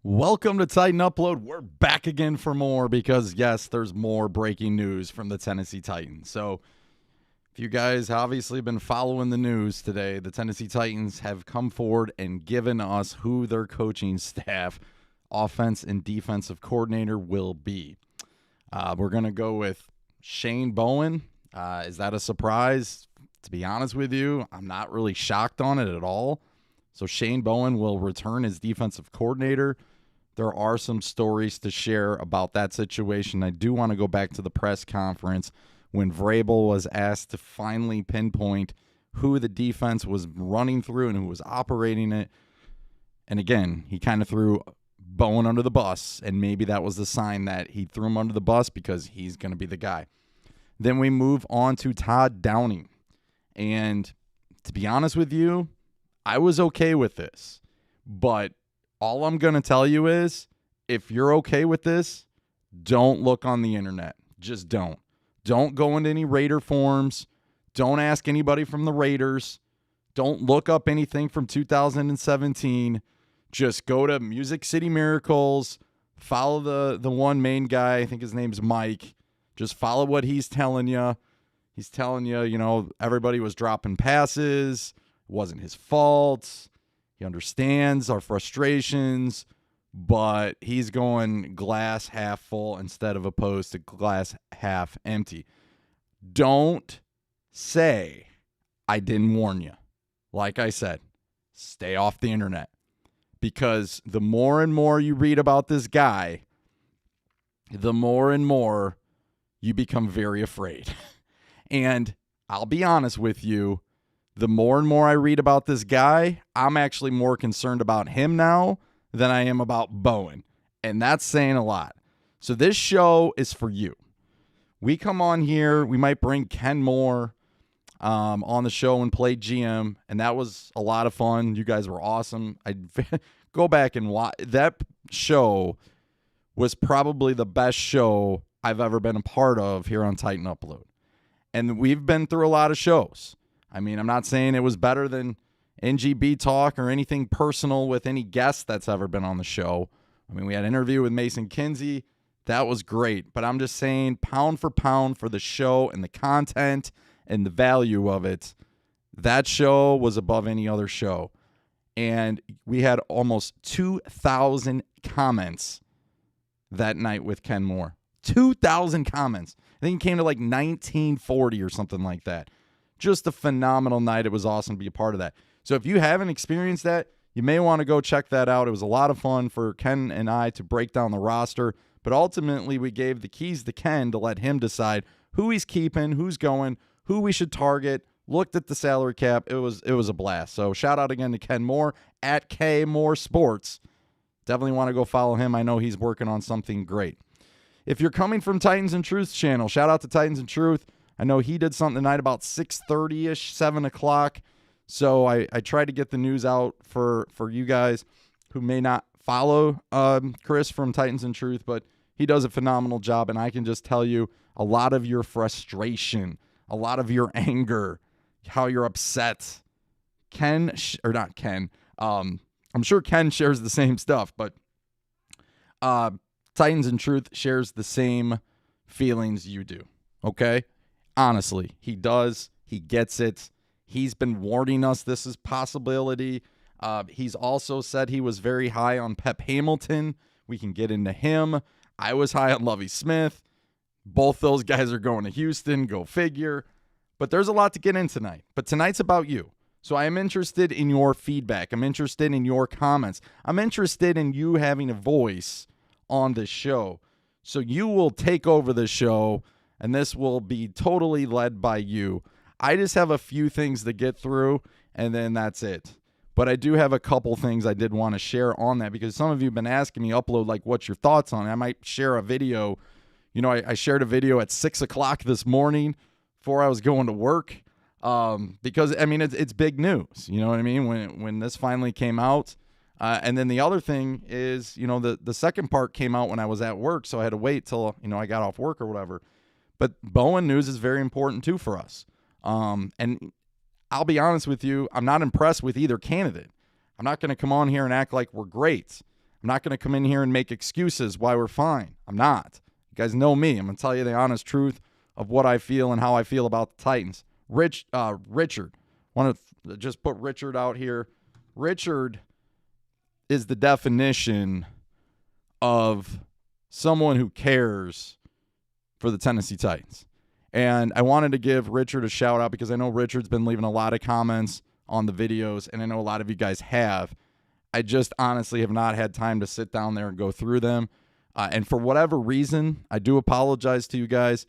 Welcome to Titan Upload. We're back again for more because, yes, there's more breaking news from the Tennessee Titans. So, if you guys obviously been following the news today, the Tennessee Titans have come forward and given us who their coaching staff, offense and defensive coordinator will be. We're going to go with Shane Bowen. Is that a surprise? To be honest with you, I'm not really shocked on it at all. So Shane Bowen will return as defensive coordinator. There are some stories to share about that situation. I do want to go back to the press conference when Vrabel was asked to finally pinpoint who the defense was running through and who was operating it. And again, he kind of threw Bowen under the bus, and maybe that was the sign that he threw him under the bus because he's going to be the guy. Then we move on to Todd Downing. And to be honest with you, I was okay with this. But all I'm going to tell you is, if you're okay with this, don't look on the internet. Just don't. Don't go into any Raider forums. Don't ask anybody from the Raiders. Don't look up anything from 2017. Just go to Music City Miracles. Follow the one main guy. I think his name's Mike. Just follow what he's telling you. He's telling you, everybody was dropping passes. It wasn't his fault. He understands our frustrations, but he's going glass half full instead of opposed to glass half empty. Don't say I didn't warn you. Like I said, stay off the internet, because the more and more you read about this guy, the more and more you become very afraid. And I'll be honest with you, the more and more I read about this guy, I'm actually more concerned about him now than I am about Bowen. And that's saying a lot. So this show is for you. We come on here, we might bring Ken Moore on the show and play GM, and that was a lot of fun. You guys were awesome. I go back and watch. That show was probably the best show I've ever been a part of here on Titan Upload. And we've been through a lot of shows. I mean, I'm not saying it was better than NGB Talk or anything personal with any guest that's ever been on the show. I mean, we had an interview with Mason Kinsey. That was great. But I'm just saying, pound for pound for the show and the content and the value of it, that show was above any other show. And we had almost 2,000 comments that night with Ken Moore. 2,000 comments. I think it came to like 1940 or something like that. Just a phenomenal night. It was awesome to be a part of that. So if you haven't experienced that, you may want to go check that out. It was a lot of fun for Ken and I to break down the roster. But ultimately, we gave the keys to Ken to let him decide who he's keeping, who's going, who we should target, looked at the salary cap. It was a blast. So shout out again to Ken Moore at K Moore Sports. Definitely want to go follow him. I know he's working on something great. If you're coming from Titans and Truth's channel, shout out to Titans and Truth. I know he did something tonight about 6:30-ish, 7 o'clock. So I tried to get the news out for you guys who may not follow Chris from Titans and Truth, but he does a phenomenal job. And I can just tell you, a lot of your frustration, a lot of your anger, how you're upset. I'm sure Ken shares the same stuff, but Titans and Truth shares the same feelings you do, okay? Honestly, he does. He gets it. He's been warning us this is possibility. He's also said he was very high on Pep Hamilton. We can get into him. I was high on Lovie Smith. Both those guys are going to Houston. Go figure. But there's a lot to get in tonight. But tonight's about you. So I am interested in your feedback. I'm interested in your comments. I'm interested in you having a voice on this show. So you will take over the show, and this will be totally led by you. I just have a few things to get through, and then that's it. But I do have a couple things I did want to share on that, because some of you have been asking me upload, like, what's your thoughts on it? I might share a video. I shared a video at 6 o'clock this morning before I was going to work, because, I mean, it's big news. You know what I mean? When this finally came out. And then the other thing is, the second part came out when I was at work, so I had to wait till, I got off work or whatever. But Bowen news is very important, too, for us. And I'll be honest with you, I'm not impressed with either candidate. I'm not going to come on here and act like we're great. I'm not going to come in here and make excuses why we're fine. I'm not. You guys know me. I'm going to tell you the honest truth of what I feel and how I feel about the Titans. Richard. Want to just put Richard out here. Richard is the definition of someone who cares for the Tennessee Titans. And I wanted to give Richard a shout out because I know Richard's been leaving a lot of comments on the videos, and I know a lot of you guys have. I just honestly have not had time to sit down there and go through them. And for whatever reason, I do apologize to you guys.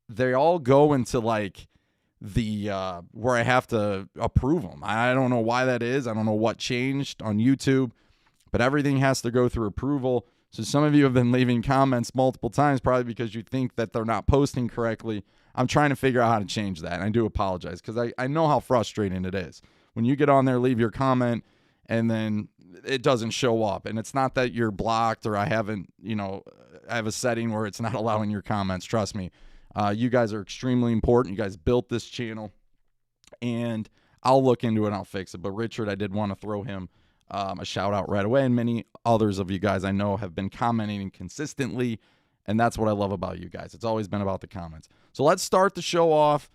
They all go into like the where I have to approve them. I don't know why that is. I don't know what changed on YouTube, but everything has to go through approval. So some of you have been leaving comments multiple times, probably because you think that they're not posting correctly. I'm trying to figure out how to change that, and I do apologize because I know how frustrating it is. When you get on there, leave your comment, and then it doesn't show up. And it's not that you're blocked or I haven't, I have a setting where it's not allowing your comments. Trust me. You guys are extremely important. You guys built this channel, and I'll look into it and I'll fix it. But Richard, I did want to throw him a shout out right away. And many others of you guys I know have been commenting consistently, and that's what I love about you guys. It's always been about the comments. So let's start the show off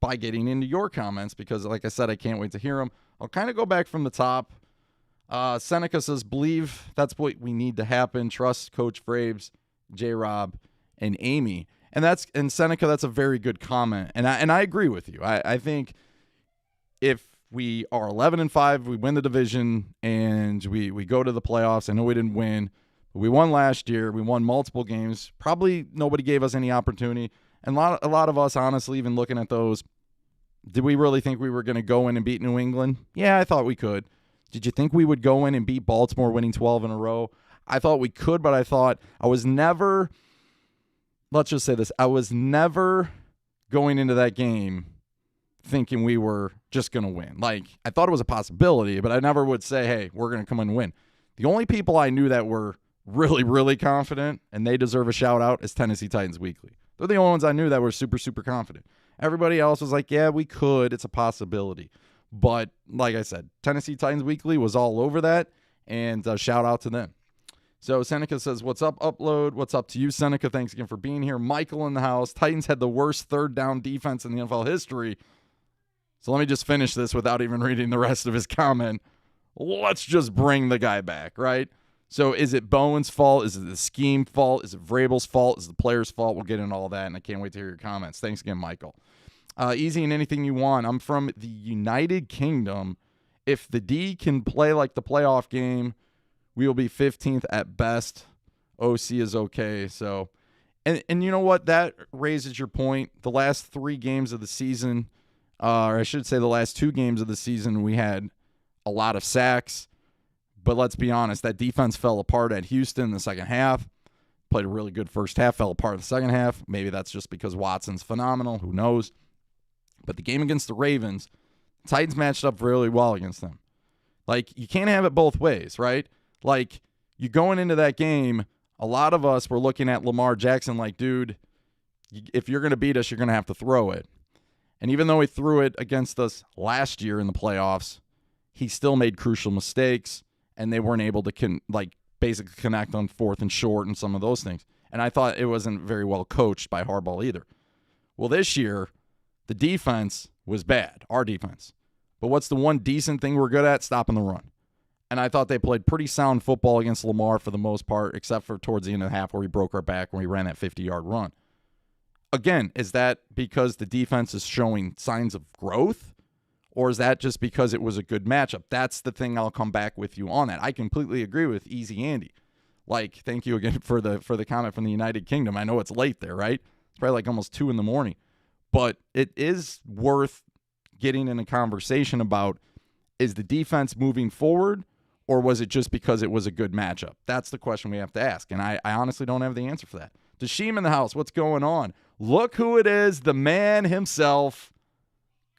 by getting into your comments because, like I said, I can't wait to hear them. I'll kind of go back from the top. Seneca says, believe that's what we need to happen. Trust Coach Vrabel, J-Rob, and Amy. And Seneca, that's a very good comment. And I agree with you. I think if we are 11-5, we win the division, and we go to the playoffs. I know we didn't win, but we won last year. We won multiple games. Probably nobody gave us any opportunity. And a lot of us, honestly, even looking at those, did we really think we were going to go in and beat New England? Yeah, I thought we could. Did you think we would go in and beat Baltimore, winning 12 in a row? I thought we could, but I thought I was never, let's just say this, I was never going into that game thinking we were just going to win. Like, I thought it was a possibility, but I never would say, hey, we're going to come and win. The only people I knew that were really, really confident, and they deserve a shout out, is Tennessee Titans Weekly. They're the only ones I knew that were super, super confident. Everybody else was like, yeah, we could. It's a possibility. But like I said, Tennessee Titans Weekly was all over that, and shout out to them. So Seneca says, what's up, Upload? What's up to you, Seneca? Thanks again for being here. Michael in the house. Titans had the worst third down defense in the NFL history. So let me just finish this without even reading the rest of his comment. Let's just bring the guy back, right? So is it Bowen's fault? Is it the scheme fault? Is it Vrabel's fault? Is it the player's fault? We'll get into all that, and I can't wait to hear your comments. Thanks again, Michael. Easy in anything you want. I'm from the United Kingdom. If the D can play like the playoff game, we will be 15th at best. OC is okay. So, and you know what? That raises your point. The last 3 games of the season, or I should say the last 2 games of the season, we had a lot of sacks. But let's be honest, that defense fell apart at Houston in the second half. Played a really good first half, fell apart in the second half. Maybe that's just because Watson's phenomenal. Who knows? But the game against the Ravens, Titans matched up really well against them. Like, you can't have it both ways, right? Like, you going into that game, a lot of us were looking at Lamar Jackson like, dude, if you're going to beat us, you're going to have to throw it. And even though he threw it against us last year in the playoffs, he still made crucial mistakes, and they weren't able to basically connect on 4th and short and some of those things. And I thought it wasn't very well coached by Harbaugh either. Well, this year, the defense was bad, our defense. But what's the one decent thing we're good at? Stopping the run. And I thought they played pretty sound football against Lamar for the most part, except for towards the end of the half where we broke our back when we ran that 50-yard run. Again, is that because the defense is showing signs of growth? Or is that just because it was a good matchup? That's the thing I'll come back with you on that. I completely agree with Easy Andy. Like, thank you again for the comment from the United Kingdom. I know it's late there, right? It's probably like almost 2 a.m. But it is worth getting in a conversation about, is the defense moving forward, or was it just because it was a good matchup? That's the question we have to ask, and I honestly don't have the answer for that. Dashim in the house, what's going on? Look who it is, the man himself,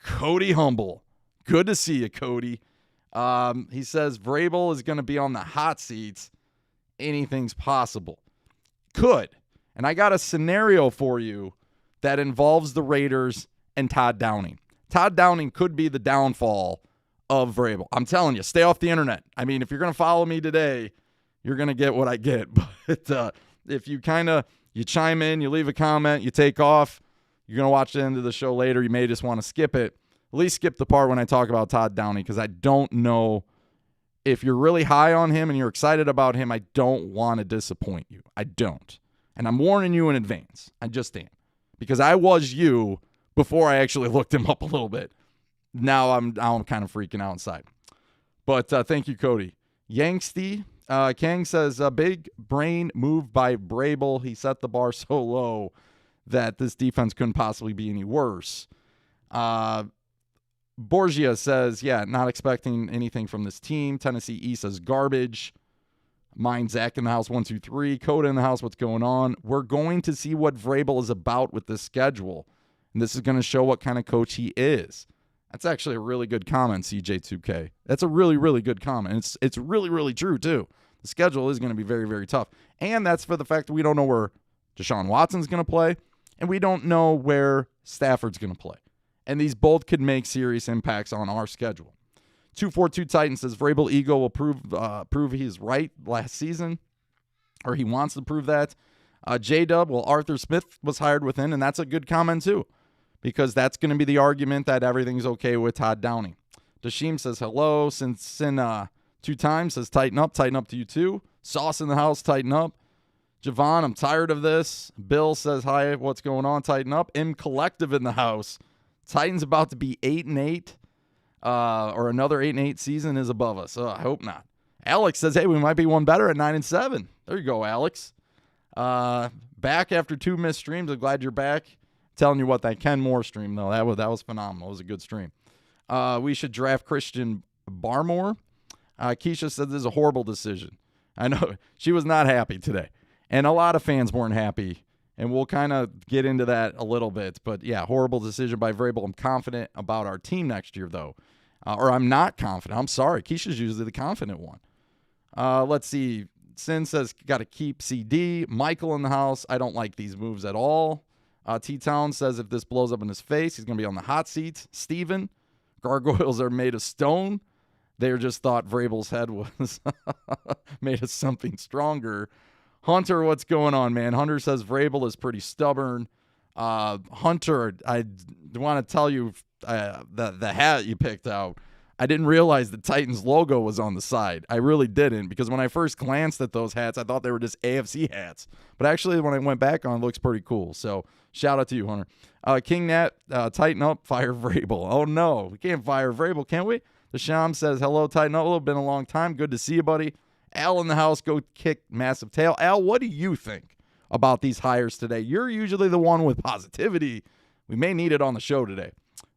Cody Humble. Good to see you, Cody. He says Vrabel is going to be on the hot seats. Anything's possible. Could. And I got a scenario for you that involves the Raiders and Todd Downing. Todd Downing could be the downfall of Vrabel. I'm telling you, stay off the internet. I mean, if you're going to follow me today, you're going to get what I get. But if you you chime in, you leave a comment, you take off, you're going to watch the end of the show later, you may just want to skip it. At least skip the part when I talk about Todd Downey, because I don't know if you're really high on him and you're excited about him, I don't want to disappoint you. I don't. And I'm warning you in advance. I just am. Because I was you before I actually looked him up a little bit. Now I'm kind of freaking out inside. But thank you, Cody. Yangsty Kang says, a big brain move by Vrabel. He set the bar so low that this defense couldn't possibly be any worse. Borgia says, yeah, not expecting anything from this team. Tennessee E says garbage. Mine, Zach in the house, 1, 2, 3. Coda in the house, what's going on? We're going to see what Vrabel is about with this schedule. And this is going to show what kind of coach he is. That's actually a really good comment, CJ2K. That's a really, really good comment. It's really, really true, too. The schedule is going to be very, very tough. And that's for the fact that we don't know where Deshaun Watson's going to play, and we don't know where Stafford's going to play. And these both could make serious impacts on our schedule. 242 Titan says Vrabel ego will prove he's right last season, or he wants to prove that. J-Dub, well, Arthur Smith was hired within, and that's a good comment too, because that's going to be the argument that everything's okay with Todd Downing. Dashim says hello. Sin 2 times says tighten up to you too. Sauce in the house, tighten up. Javon, I'm tired of this. Bill says hi, what's going on? Tighten up. M Collective in the house. Titans about to be 8-8. Or another 8-8 season is above us. I hope not. Alex says, hey, we might be one better at 9-7. There you go, Alex. Back after 2 missed streams. I'm glad you're back. Telling you what, that Ken Moore stream, though, that was phenomenal. It was a good stream. We should draft Christian Barmore. Keisha said this is a horrible decision. I know she was not happy today. And a lot of fans weren't happy. And we'll kind of get into that a little bit. But, yeah, horrible decision by Vrabel. I'm confident about our team next year, though. Or I'm not confident. I'm sorry. Keisha's usually the confident one. Let's see. Sin says, got to keep CD. Michael in the house. I don't like these moves at all. T-Town says, if this blows up in his face, he's going to be on the hot seat. Steven, gargoyles are made of stone. They just thought Vrabel's head was made of something stronger. Hunter, what's going on, man? Hunter says Vrabel is pretty stubborn. Hunter, I want to tell you the hat you picked out. I didn't realize the Titans logo was on the side. I really didn't, because when I first glanced at those hats, I thought they were just AFC hats. But actually, when I went back on, it looks pretty cool. So shout out to you, Hunter. King Nat, tighten up, fire Vrabel. Oh, no. We can't fire Vrabel, can we? The Sham says, hello, tighten up. It's been a long time. Good to see you, buddy. Al in the house, go kick massive tail. Al, what do you think about these hires today? You're usually the one with positivity. We may need it on the show today.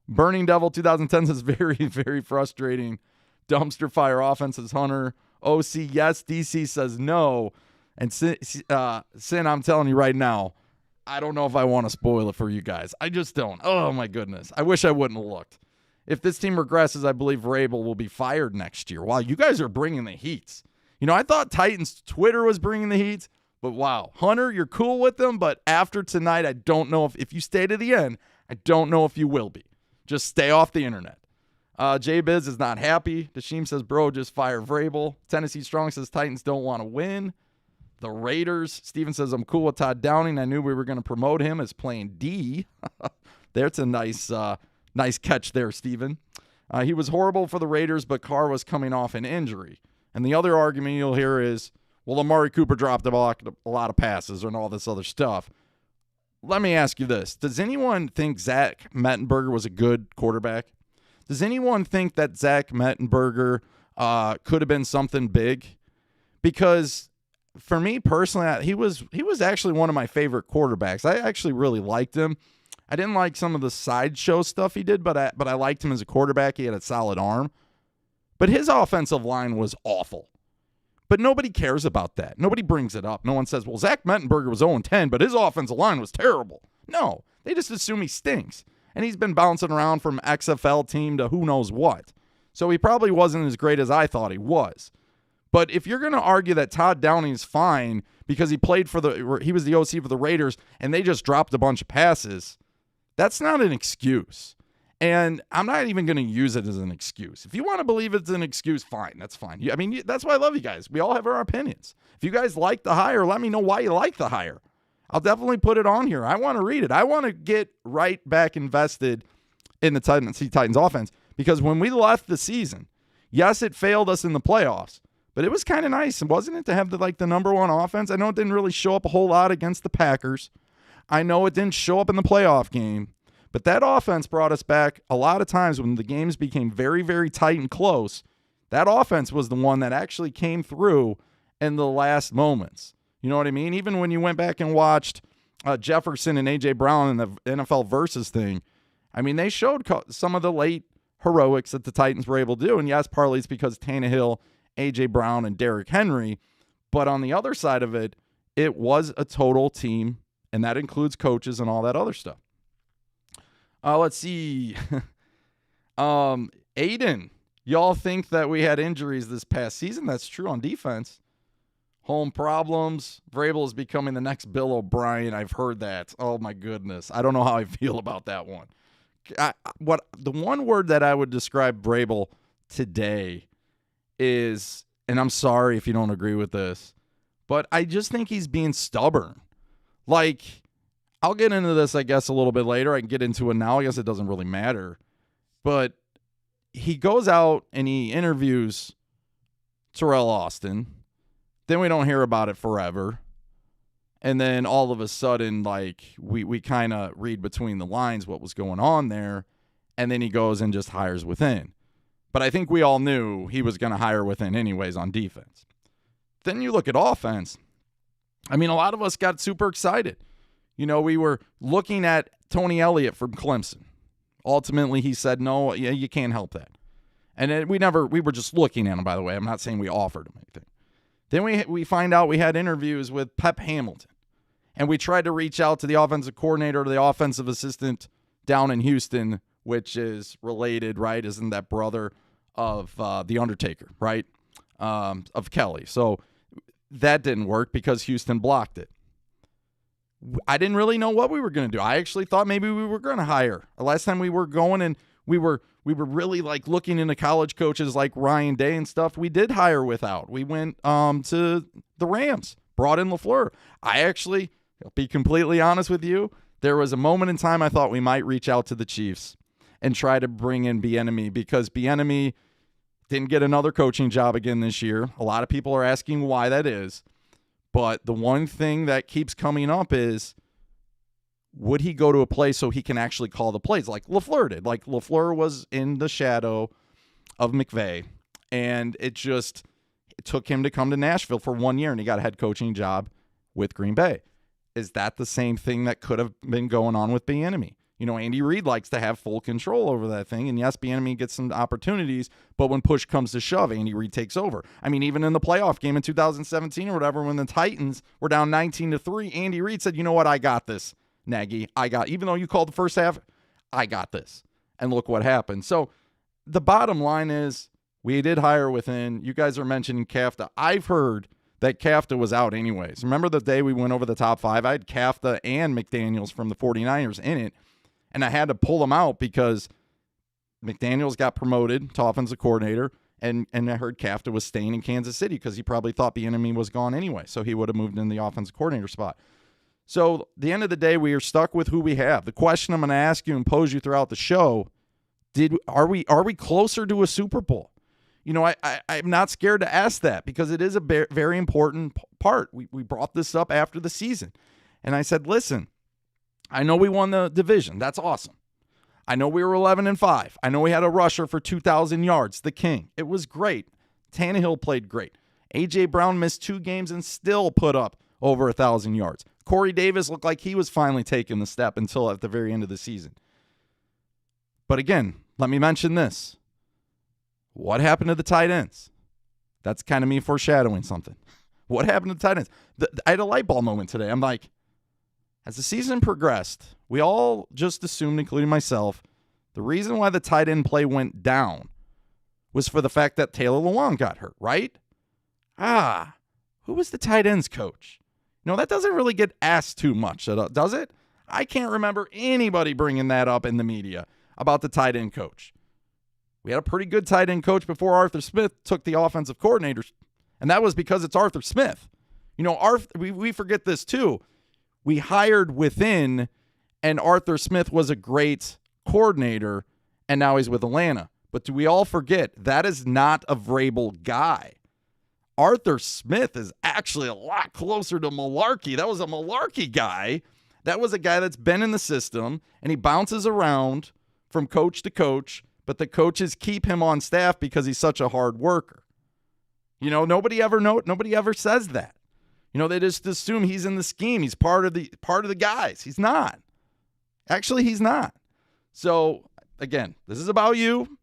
Burning Devil 2010 says very, very frustrating. Dumpster fire offense says Hunter. OC, yes. DC says no. And Sin, I'm telling you right now, I don't know if I want to spoil it for you guys. I just don't. Oh, my goodness. I wish I wouldn't have looked. If this team regresses, I believe Vrabel will be fired next year. Wow, you guys are bringing the heats. You know, I thought Titans Twitter was bringing the heat, but wow. Hunter, you're cool with them, but after tonight, I don't know if you stay to the end, I don't know if you will be. Just stay off the internet. J-Biz is not happy. Dashim says, bro, just fire Vrabel. Tennessee Strong says Titans don't want to win. The Raiders. Steven says, I'm cool with Todd Downing. I knew we were going to promote him as playing D. There's a nice catch there, Steven. He was horrible for the Raiders, but Carr was coming off an injury. And the other argument you'll hear is, well, Amari Cooper dropped a lot of passes and all this other stuff. Let me ask you this. Does anyone think Zach Mettenberger was a good quarterback? Does anyone think that Zach Mettenberger could have been something big? Because for me personally, he was actually one of my favorite quarterbacks. I actually really liked him. I didn't like some of the sideshow stuff he did, but I liked him as a quarterback. He had a solid arm. But his offensive line was awful. But nobody cares about that. Nobody brings it up. No one says, well, Zach Mettenberger was 0-10, but his offensive line was terrible. No, they just assume he stinks. And he's been bouncing around from XFL team to who knows what. So he probably wasn't as great as I thought he was. But if you're going to argue that Todd Downing is fine because he was the OC for the Raiders and they just dropped a bunch of passes, that's not an excuse. And I'm not even going to use it as an excuse. If you want to believe it's an excuse, fine. That's fine. I mean, that's why I love you guys. We all have our opinions. If you guys like the hire, let me know why you like the hire. I'll definitely put it on here. I want to read it. I want to get right back invested in the Tennessee Titans offense, because when we left the season, yes, it failed us in the playoffs, but it was kind of nice, wasn't it, to have the number one offense? I know it didn't really show up a whole lot against the Packers. I know it didn't show up in the playoff game, but that offense brought us back a lot of times when the games became very, very tight and close. That offense was the one that actually came through in the last moments. You know what I mean? Even when you went back and watched Jefferson and A.J. Brown in the NFL Versus thing, I mean, they showed some of the late heroics that the Titans were able to do. And yes, partly it's because Tannehill, A.J. Brown, and Derrick Henry. But on the other side of it, it was a total team, and that includes coaches and all that other stuff. Let's see. Aiden, y'all think that we had injuries this past season? That's true on defense. Home problems. Vrabel is becoming the next Bill O'Brien. I've heard that. Oh, my goodness. I don't know how I feel about that one. The one word that I would describe Vrabel today is, and I'm sorry if you don't agree with this, but I just think he's being stubborn. Like, I'll get into this, I guess, a little bit later. I can get into it now. I guess it doesn't really matter. But he goes out and he interviews Terrell Austin. Then we don't hear about it forever. And then all of a sudden, like, we kind of read between the lines what was going on there. And then he goes and just hires within. But I think we all knew he was going to hire within anyways on defense. Then you look at offense. I mean, a lot of us got super excited. You know, we were looking at Tony Elliott from Clemson. Ultimately, he said, no, yeah, you can't help that. And we were just looking at him, by the way. I'm not saying we offered him anything. Then we find out we had interviews with Pep Hamilton. And we tried to reach out to the offensive coordinator, the offensive assistant down in Houston, which is related, right? Isn't that brother of The Undertaker, right? Of Kelly. So that didn't work because Houston blocked it. I didn't really know what we were going to do. I actually thought maybe we were going to hire. Last time we were going and we were really like looking into college coaches like Ryan Day and stuff. We did hire without. We went to the Rams, brought in LaFleur. I'll be completely honest with you, there was a moment in time I thought we might reach out to the Chiefs and try to bring in Bieniemy, because Bieniemy didn't get another coaching job again this year. A lot of people are asking why that is. But the one thing that keeps coming up is, would he go to a place so he can actually call the plays like LaFleur did? Like LaFleur was in the shadow of McVay, and it took him to come to Nashville for 1 year, and he got a head coaching job with Green Bay. Is that the same thing that could have been going on with Bieniemy? You know, Andy Reid likes to have full control over that thing. And yes, Bieniemy gets some opportunities, but when push comes to shove, Andy Reid takes over. I mean, even in the playoff game in 2017 or whatever, when the Titans were down 19-3, Andy Reid said, you know what, I got this, Nagy. Even though you called the first half, I got this. And look what happened. So the bottom line is, we did hire within. You guys are mentioning Kafka. I've heard that Kafka was out anyways. Remember the day we went over the top five? I had Kafka and McDaniels from the 49ers in it. And I had to pull them out because McDaniels got promoted to offensive coordinator, and I heard Kafka was staying in Kansas City because he probably thought Bieniemy was gone anyway, so he would have moved in the offensive coordinator spot. So at the end of the day, we are stuck with who we have. The question I'm going to ask you and pose you throughout the show, are we closer to a Super Bowl? You know, I'm not scared to ask that because it is a very important part. We brought this up after the season, and I said, listen, I know we won the division. That's awesome. I know we were 11-5. I know we had a rusher for 2,000 yards, the king. It was great. Tannehill played great. A.J. Brown missed 2 games and still put up over 1,000 yards. Corey Davis looked like he was finally taking the step until at the very end of the season. But again, let me mention this. What happened to the tight ends? That's kind of me foreshadowing something. What happened to the tight ends? I had a light bulb moment today. I'm like, as the season progressed, we all just assumed, including myself, the reason why the tight end play went down was for the fact that Taylor Lewan got hurt, right? Who was the tight ends coach? No, that doesn't really get asked too much, does it? I can't remember anybody bringing that up in the media. about the tight end coach. We had a pretty good tight end coach before Arthur Smith took the offensive coordinator, and that was because it's Arthur Smith. We forget this too. We hired within, and Arthur Smith was a great coordinator, and now he's with Atlanta. But do we all forget that is not a Vrabel guy? Arthur Smith is actually a lot closer to Malarkey. That was a Malarkey guy. That was a guy that's been in the system, and he bounces around from coach to coach, but the coaches keep him on staff because he's such a hard worker. Nobody ever says that. They just assume he's in the scheme. He's part of the guys. He's not. Actually, he's not. So, again, this is about you.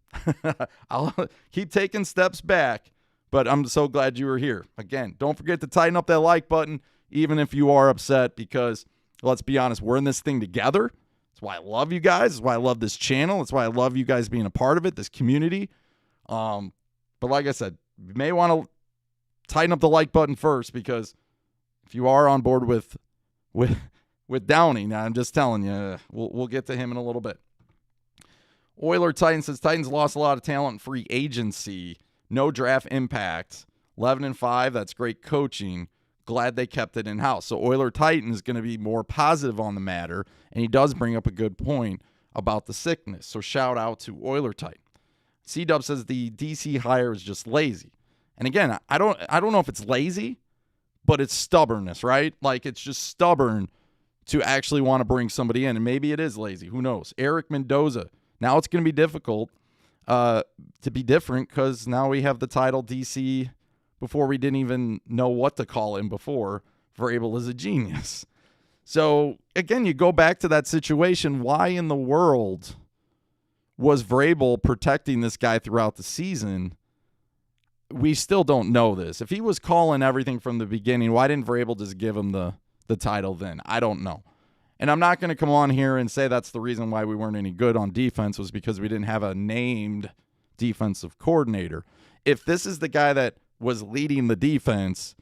I'll keep taking steps back, but I'm so glad you were here. Again, don't forget to tighten up that like button, even if you are upset, because let's be honest, we're in this thing together. That's why I love you guys. That's why I love this channel. That's why I love you guys being a part of it, this community. But like I said, you may want to tighten up the like button first, because if you are on board with Downey, now I'm just telling you, we'll get to him in a little bit. Oiler Titans says Titans lost a lot of talent in free agency. No draft impact. 11-5. That's great coaching. Glad they kept it in-house. So Oiler Titan is going to be more positive on the matter, and he does bring up a good point about the sickness. So shout out to Oiler Titan. C-Dub says the DC hire is just lazy. And again, I don't know if it's lazy, but it's stubbornness, right? Like, it's just stubborn to actually want to bring somebody in, and maybe it is lazy. Who knows? Eric Mendoza. Now it's going to be difficult to be different, because now we have the title DC before we didn't even know what to call him before. Vrabel is a genius. So, again, you go back to that situation. Why in the world was Vrabel protecting this guy throughout the season? We still don't know this. If he was calling everything from the beginning, why didn't Vrabel just give him the title then? I don't know. And I'm not going to come on here and say that's the reason why we weren't any good on defense, was because we didn't have a named defensive coordinator. If this is the guy that was leading the defense,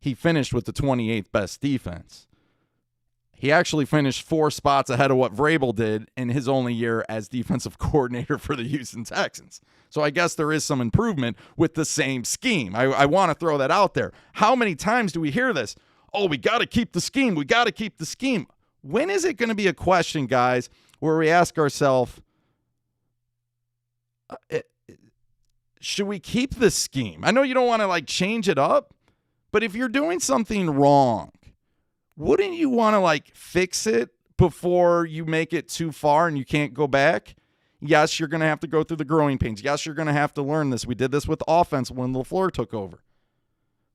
he finished with the 28th best defense. He actually finished 4 spots ahead of what Vrabel did in his only year as defensive coordinator for the Houston Texans. So I guess there is some improvement with the same scheme. I want to throw that out there. How many times do we hear this? Oh, we got to keep the scheme. We got to keep the scheme. When is it going to be a question, guys, where we ask ourselves, should we keep this scheme? I know you don't want to change it up, but if you're doing something wrong, wouldn't you want to fix it before you make it too far and you can't go back? Yes, you're going to have to go through the growing pains. Yes, you're going to have to learn this. We did this with offense when LaFleur took over.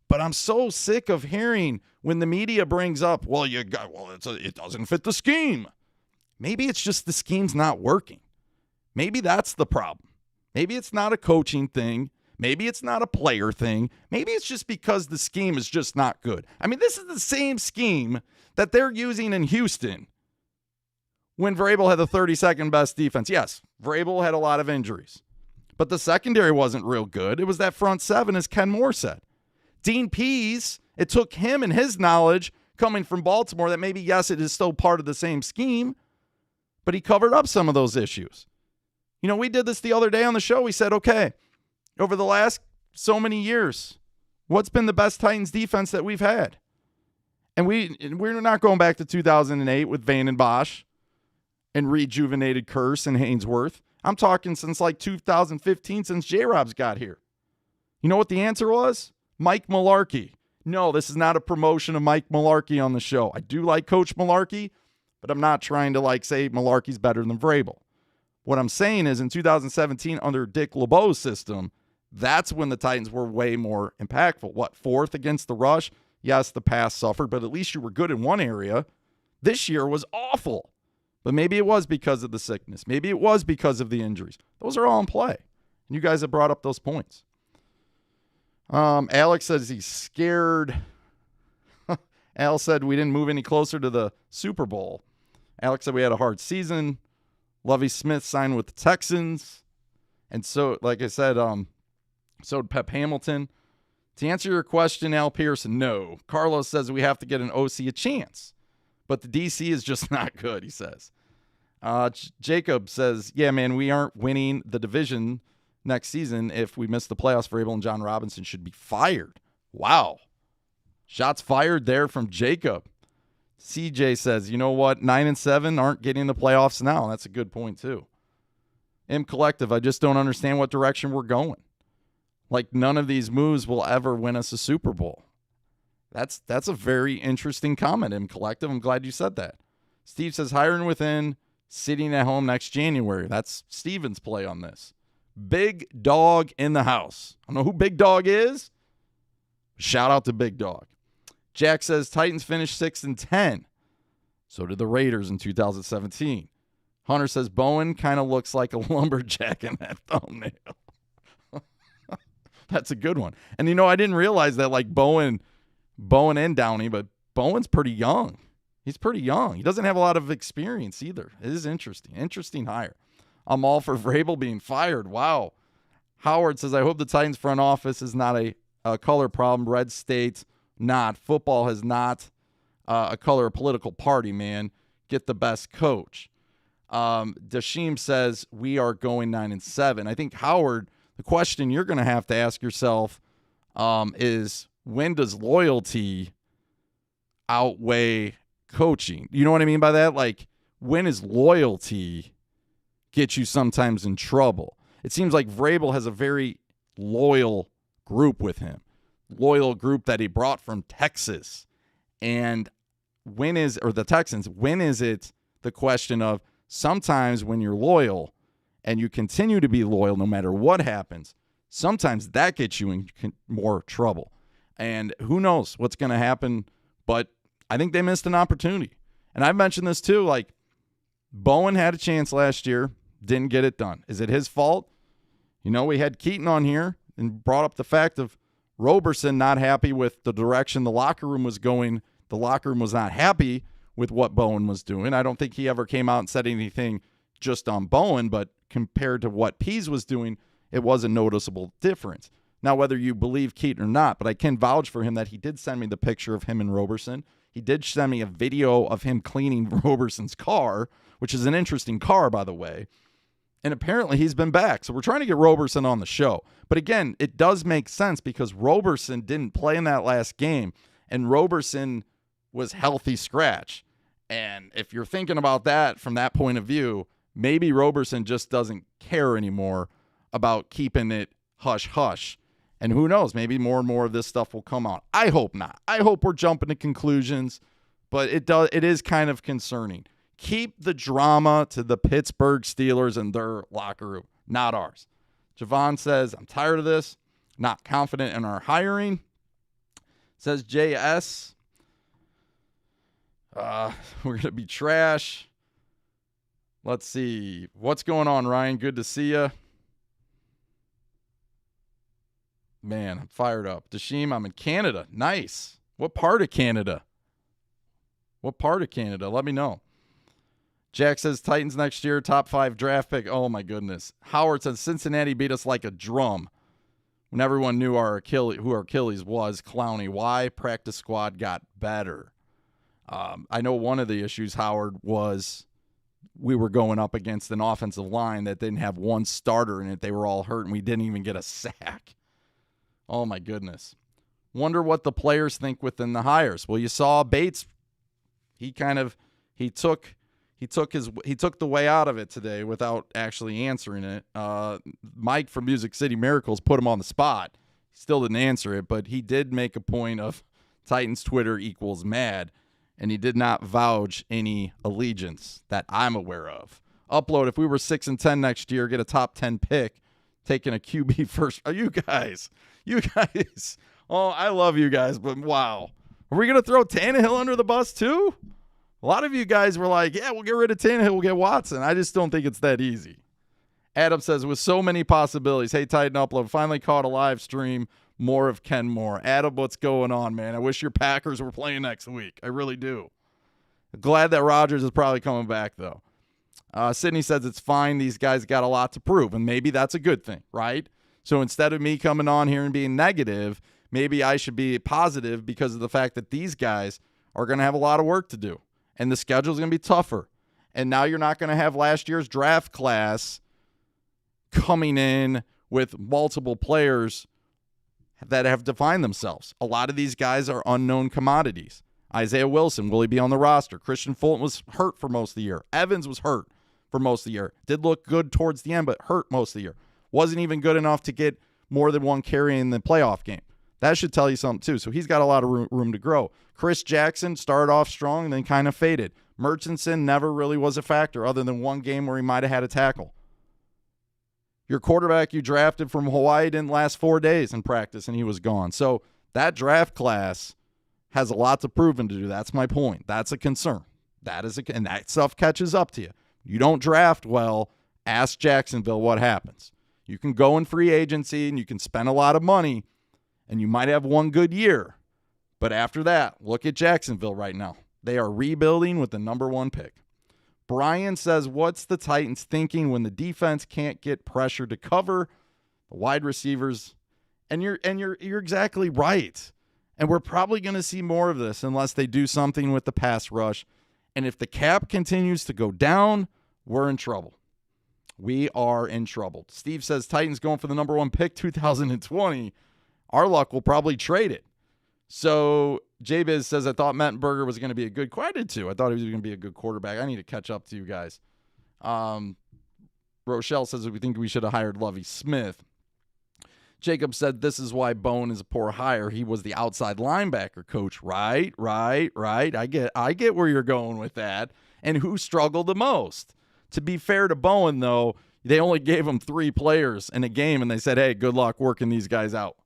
But I'm so sick of hearing when the media brings up, it doesn't fit the scheme. Maybe it's just the scheme's not working. Maybe that's the problem. Maybe it's not a coaching thing. Maybe it's not a player thing. Maybe it's just because the scheme is just not good. I mean, this is the same scheme that they're using in Houston when Vrabel had the 32nd best defense. Yes, Vrabel had a lot of injuries, but the secondary wasn't real good. It was that front seven, as Ken Moore said. Dean Pease, it took him and his knowledge coming from Baltimore that maybe, yes, it is still part of the same scheme, but he covered up some of those issues. We did this the other day on the show. We said, okay, over the last so many years, what's been the best Titans defense that we've had? And we're not going back to 2008 with Van and Bosch and rejuvenated Curse and Hainsworth. I'm talking since 2015, since J-Rob's got here. You know what the answer was? Mike Malarkey. No, this is not a promotion of Mike Malarkey on the show. I do like Coach Malarkey, but I'm not trying to say Malarkey's better than Vrabel. What I'm saying is in 2017 under Dick LeBeau's system, that's when the Titans were way more impactful. Fourth against the rush? Yes, the pass suffered, but at least you were good in one area. This year was awful. But maybe it was because of the sickness. Maybe it was because of the injuries. Those are all in play. And you guys have brought up those points. Alex says he's scared. Al said we didn't move any closer to the Super Bowl. Alex said we had a hard season. Lovie Smith signed with the Texans. And so, like I said, so did Pep Hamilton. To answer your question, Al Pearson, no. Carlos says we have to get an OC a chance. But the DC is just not good, he says. Jacob says, yeah, man, we aren't winning the division next season if we miss the playoffs. Vrabel and John Robinson should be fired. Wow. Shots fired there from Jacob. CJ says, you know what? 9-7 aren't getting the playoffs now. That's a good point, too. M Collective, I just don't understand what direction we're going. Like, none of these moves will ever win us a Super Bowl. That's a very interesting comment, M Collective. I'm glad you said that. Steve says, hiring within, sitting at home next January. That's Steven's play on this. Big Dog in the house. I don't know who Big Dog is. Shout out to Big Dog. Jack says, Titans finished 6-10. So did the Raiders in 2017. Hunter says, Bowen kind of looks like a lumberjack in that thumbnail. That's a good one. And, I didn't realize that, like, Bowen and Downey, but Bowen's pretty young. He's pretty young. He doesn't have a lot of experience either. It is interesting. Interesting hire. I'm all for Vrabel being fired. Wow. Howard says, I hope the Titans front office is not a color problem. Red State's not. Football has not a color or political party, man. Get the best coach. Dashim says, we are going 9-7. I think, Howard, the question you're going to have to ask yourself is, when does loyalty outweigh coaching? You know what I mean by that? Like, when is loyalty get you sometimes in trouble? It seems like Vrabel has a very loyal group with him. Loyal group that he brought from Texas. And the Texans, when is it the question of sometimes when you're loyal and you continue to be loyal no matter what happens, sometimes that gets you in more trouble. And who knows what's going to happen, but I think they missed an opportunity. And I've mentioned this too, like, Bowen had a chance last year, didn't get it done. Is it his fault? We had Keaton on here and brought up the fact of Roberson not happy with the direction the locker room was going. The locker room was not happy with what Bowen was doing. I don't think he ever came out and said anything just on Bowen, but compared to what Pease was doing, it was a noticeable difference. Now, whether you believe Keaton or not, but I can vouch for him that he did send me the picture of him and Roberson. He did send me a video of him cleaning Roberson's car, which is an interesting car, by the way. And apparently he's been back. So we're trying to get Roberson on the show. But again, it does make sense because Roberson didn't play in that last game, and Roberson was healthy scratch. And if you're thinking about that from that point of view, maybe Roberson just doesn't care anymore about keeping it hush-hush. And who knows, maybe more and more of this stuff will come out. I hope not. I hope we're jumping to conclusions, but it is kind of concerning. Keep the drama to the Pittsburgh Steelers and their locker room, not ours. Javon says, I'm tired of this, not confident in our hiring. Says JS, we're going to be trash. Let's see. What's going on, Ryan? Good to see you. Man, I'm fired up. Dashim, I'm in Canada. Nice. What part of Canada? Let me know. Jack says Titans next year, top 5 draft pick. Oh, my goodness. Howard says Cincinnati beat us like a drum when everyone knew who our Achilles was. Clowney. Why? Practice squad got better. I know one of the issues, Howard, was we were going up against an offensive line that didn't have one starter in it. They were all hurt, and we didn't even get a sack. Oh, my goodness. Wonder what the players think within the hires. Well, you saw Bates. He took the way out of it today without actually answering it. Mike from Music City Miracles put him on the spot. He still didn't answer it, but he did make a point of Titans Twitter equals mad, and he did not vouch any allegiance that I'm aware of. Upload, if we were 6-10 next year, get a top 10 pick, taking a QB first. Oh, you guys. Oh, I love you guys, but wow. Are we going to throw Tannehill under the bus too? A lot of you guys were like, yeah, we'll get rid of Tannehill, we'll get Watson. I just don't think it's that easy. Adam says, with so many possibilities, hey, Titan Upload, finally caught a live stream, more of Ken Moore. Adam, what's going on, man? I wish your Packers were playing next week. I really do. Glad that Rodgers is probably coming back, though. Sydney says it's fine. These guys got a lot to prove, and maybe that's a good thing, right? So instead of me coming on here and being negative, maybe I should be positive because of the fact that these guys are going to have a lot of work to do, and the schedule is going to be tougher. And now you're not going to have last year's draft class coming in with multiple players that have defined themselves. A lot of these guys are unknown commodities. Isaiah Wilson, will he be on the roster? Christian Fulton was hurt for most of the year. Evans was hurt for most of the year. Did look good towards the end, but hurt most of the year. Wasn't even good enough to get more than one carry in the playoff game. That should tell you something, too. So he's got a lot of room to grow. Chris Jackson started off strong and then kind of faded. Murchison never really was a factor other than one game where he might have had a tackle. Your quarterback you drafted from Hawaii didn't last 4 days in practice, and he was gone. So that draft class has a lot to prove and to do. That's my point. That's a concern. And that stuff catches up to you. You don't draft well, ask Jacksonville what happens. You can go in free agency, and you can spend a lot of money, and you might have one good year. But after that, look at Jacksonville right now. They are rebuilding with the number 1 pick. Brian says, what's the Titans thinking when the defense can't get pressure to cover the wide receivers? And you're exactly right. And we're probably going to see more of this unless they do something with the pass rush. And if the cap continues to go down, we're in trouble. We are in trouble. Steve says, Titans going for the number 1 pick 2020. Our luck will probably trade it. So J-Biz says, I thought Mettenberger was going to be a good – I did too. I thought he was going to be a good quarterback. I need to catch up to you guys. Rochelle says we think we should have hired Lovie Smith. Jacob said this is why Bowen is a poor hire. He was the outside linebacker coach. Right. I get where you're going with that. And who struggled the most? To be fair to Bowen, though, they only gave him 3 players in a game, and they said, hey, good luck working these guys out.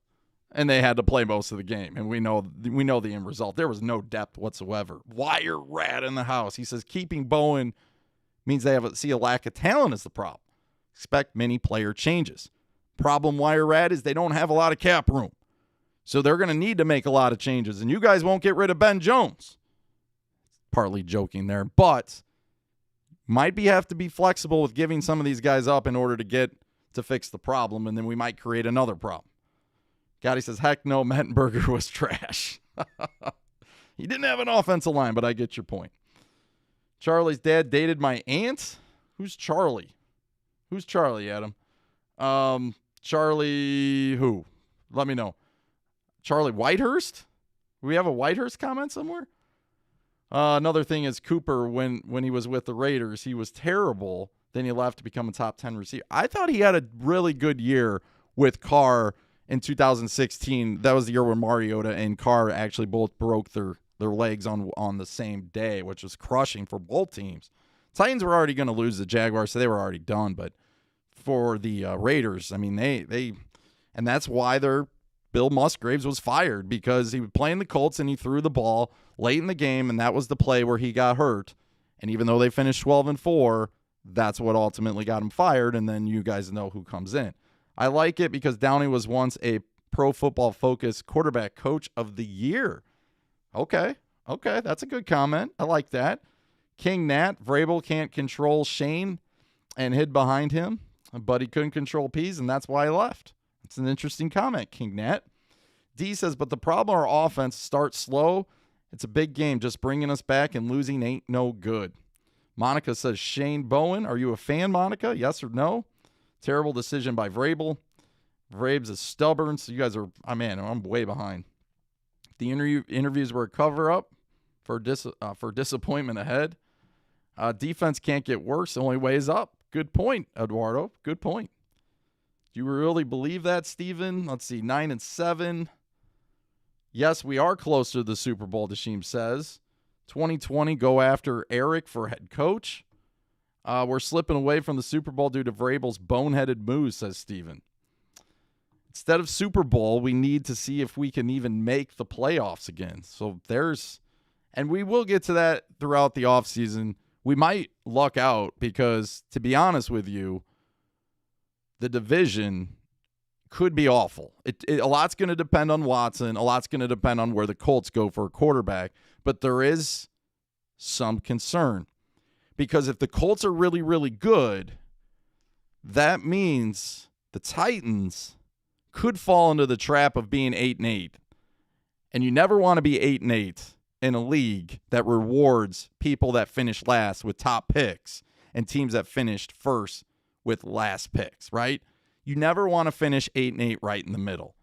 And they had to play most of the game, and we know the end result. There was no depth whatsoever. Wire rat in the house. He says keeping Bowen means they see a lack of talent is the problem. Expect many player changes. Problem, Wire rat, is they don't have a lot of cap room. So they're going to need to make a lot of changes, and you guys won't get rid of Ben Jones. Partly joking there, but might have to be flexible with giving some of these guys up in order to fix the problem, and then we might create another problem. Gotti says, heck no, Mettenberger was trash. He didn't have an offensive line, but I get your point. Charlie's dad dated my aunt? Who's Charlie? Who's Charlie, Adam? Charlie who? Let me know. Charlie Whitehurst? Do we have a Whitehurst comment somewhere? Another thing is Cooper, when he was with the Raiders, he was terrible. Then he left to become a top 10 receiver. I thought he had a really good year with Carr in 2016. That was the year when Mariota and Carr actually both broke their legs on the same day, which was crushing for both teams. Titans were already going to lose the Jaguars, so they were already done. But for the Raiders, I mean, they and that's why Bill Musgraves was fired, because he was playing the Colts and he threw the ball late in the game, and that was the play where he got hurt. And even though they finished 12-4, that's what ultimately got him fired, and then you guys know who comes in. I like it because Downey was once a Pro Football Focus quarterback coach of the year. Okay, that's a good comment. I like that. King Nat, Vrabel can't control Shane and hid behind him, but he couldn't control Pease, and that's why he left. It's an interesting comment, King Nat. D says, but the problem our offense starts slow. It's a big game. Just bringing us back and losing ain't no good. Monica says, Shane Bowen. Are you a fan, Monica? Yes or no? Terrible decision by Vrabel. Vrabes is stubborn, so you guys are, I'm way behind. The interviews were a cover-up for disappointment ahead. Defense can't get worse. The only way is up. Good point, Eduardo. Good point. Do you really believe that, Steven? Let's see, 9-7. Yes, we are closer to the Super Bowl, Dashim says. 2020, go after Eric for head coach. We're slipping away from the Super Bowl due to Vrabel's boneheaded moves, says Steven. Instead of Super Bowl, we need to see if we can even make the playoffs again. So and we will get to that throughout the offseason. We might luck out because, to be honest with you, the division could be awful. A lot's going to depend on Watson. A lot's going to depend on where the Colts go for a quarterback. But there is some concern. Because if the Colts are really, really good, that means the Titans could fall into the trap of being 8-8. And you never want to be 8-8 in a league that rewards people that finish last with top picks and teams that finished first with last picks, right? You never want to finish 8-8 right in the middle.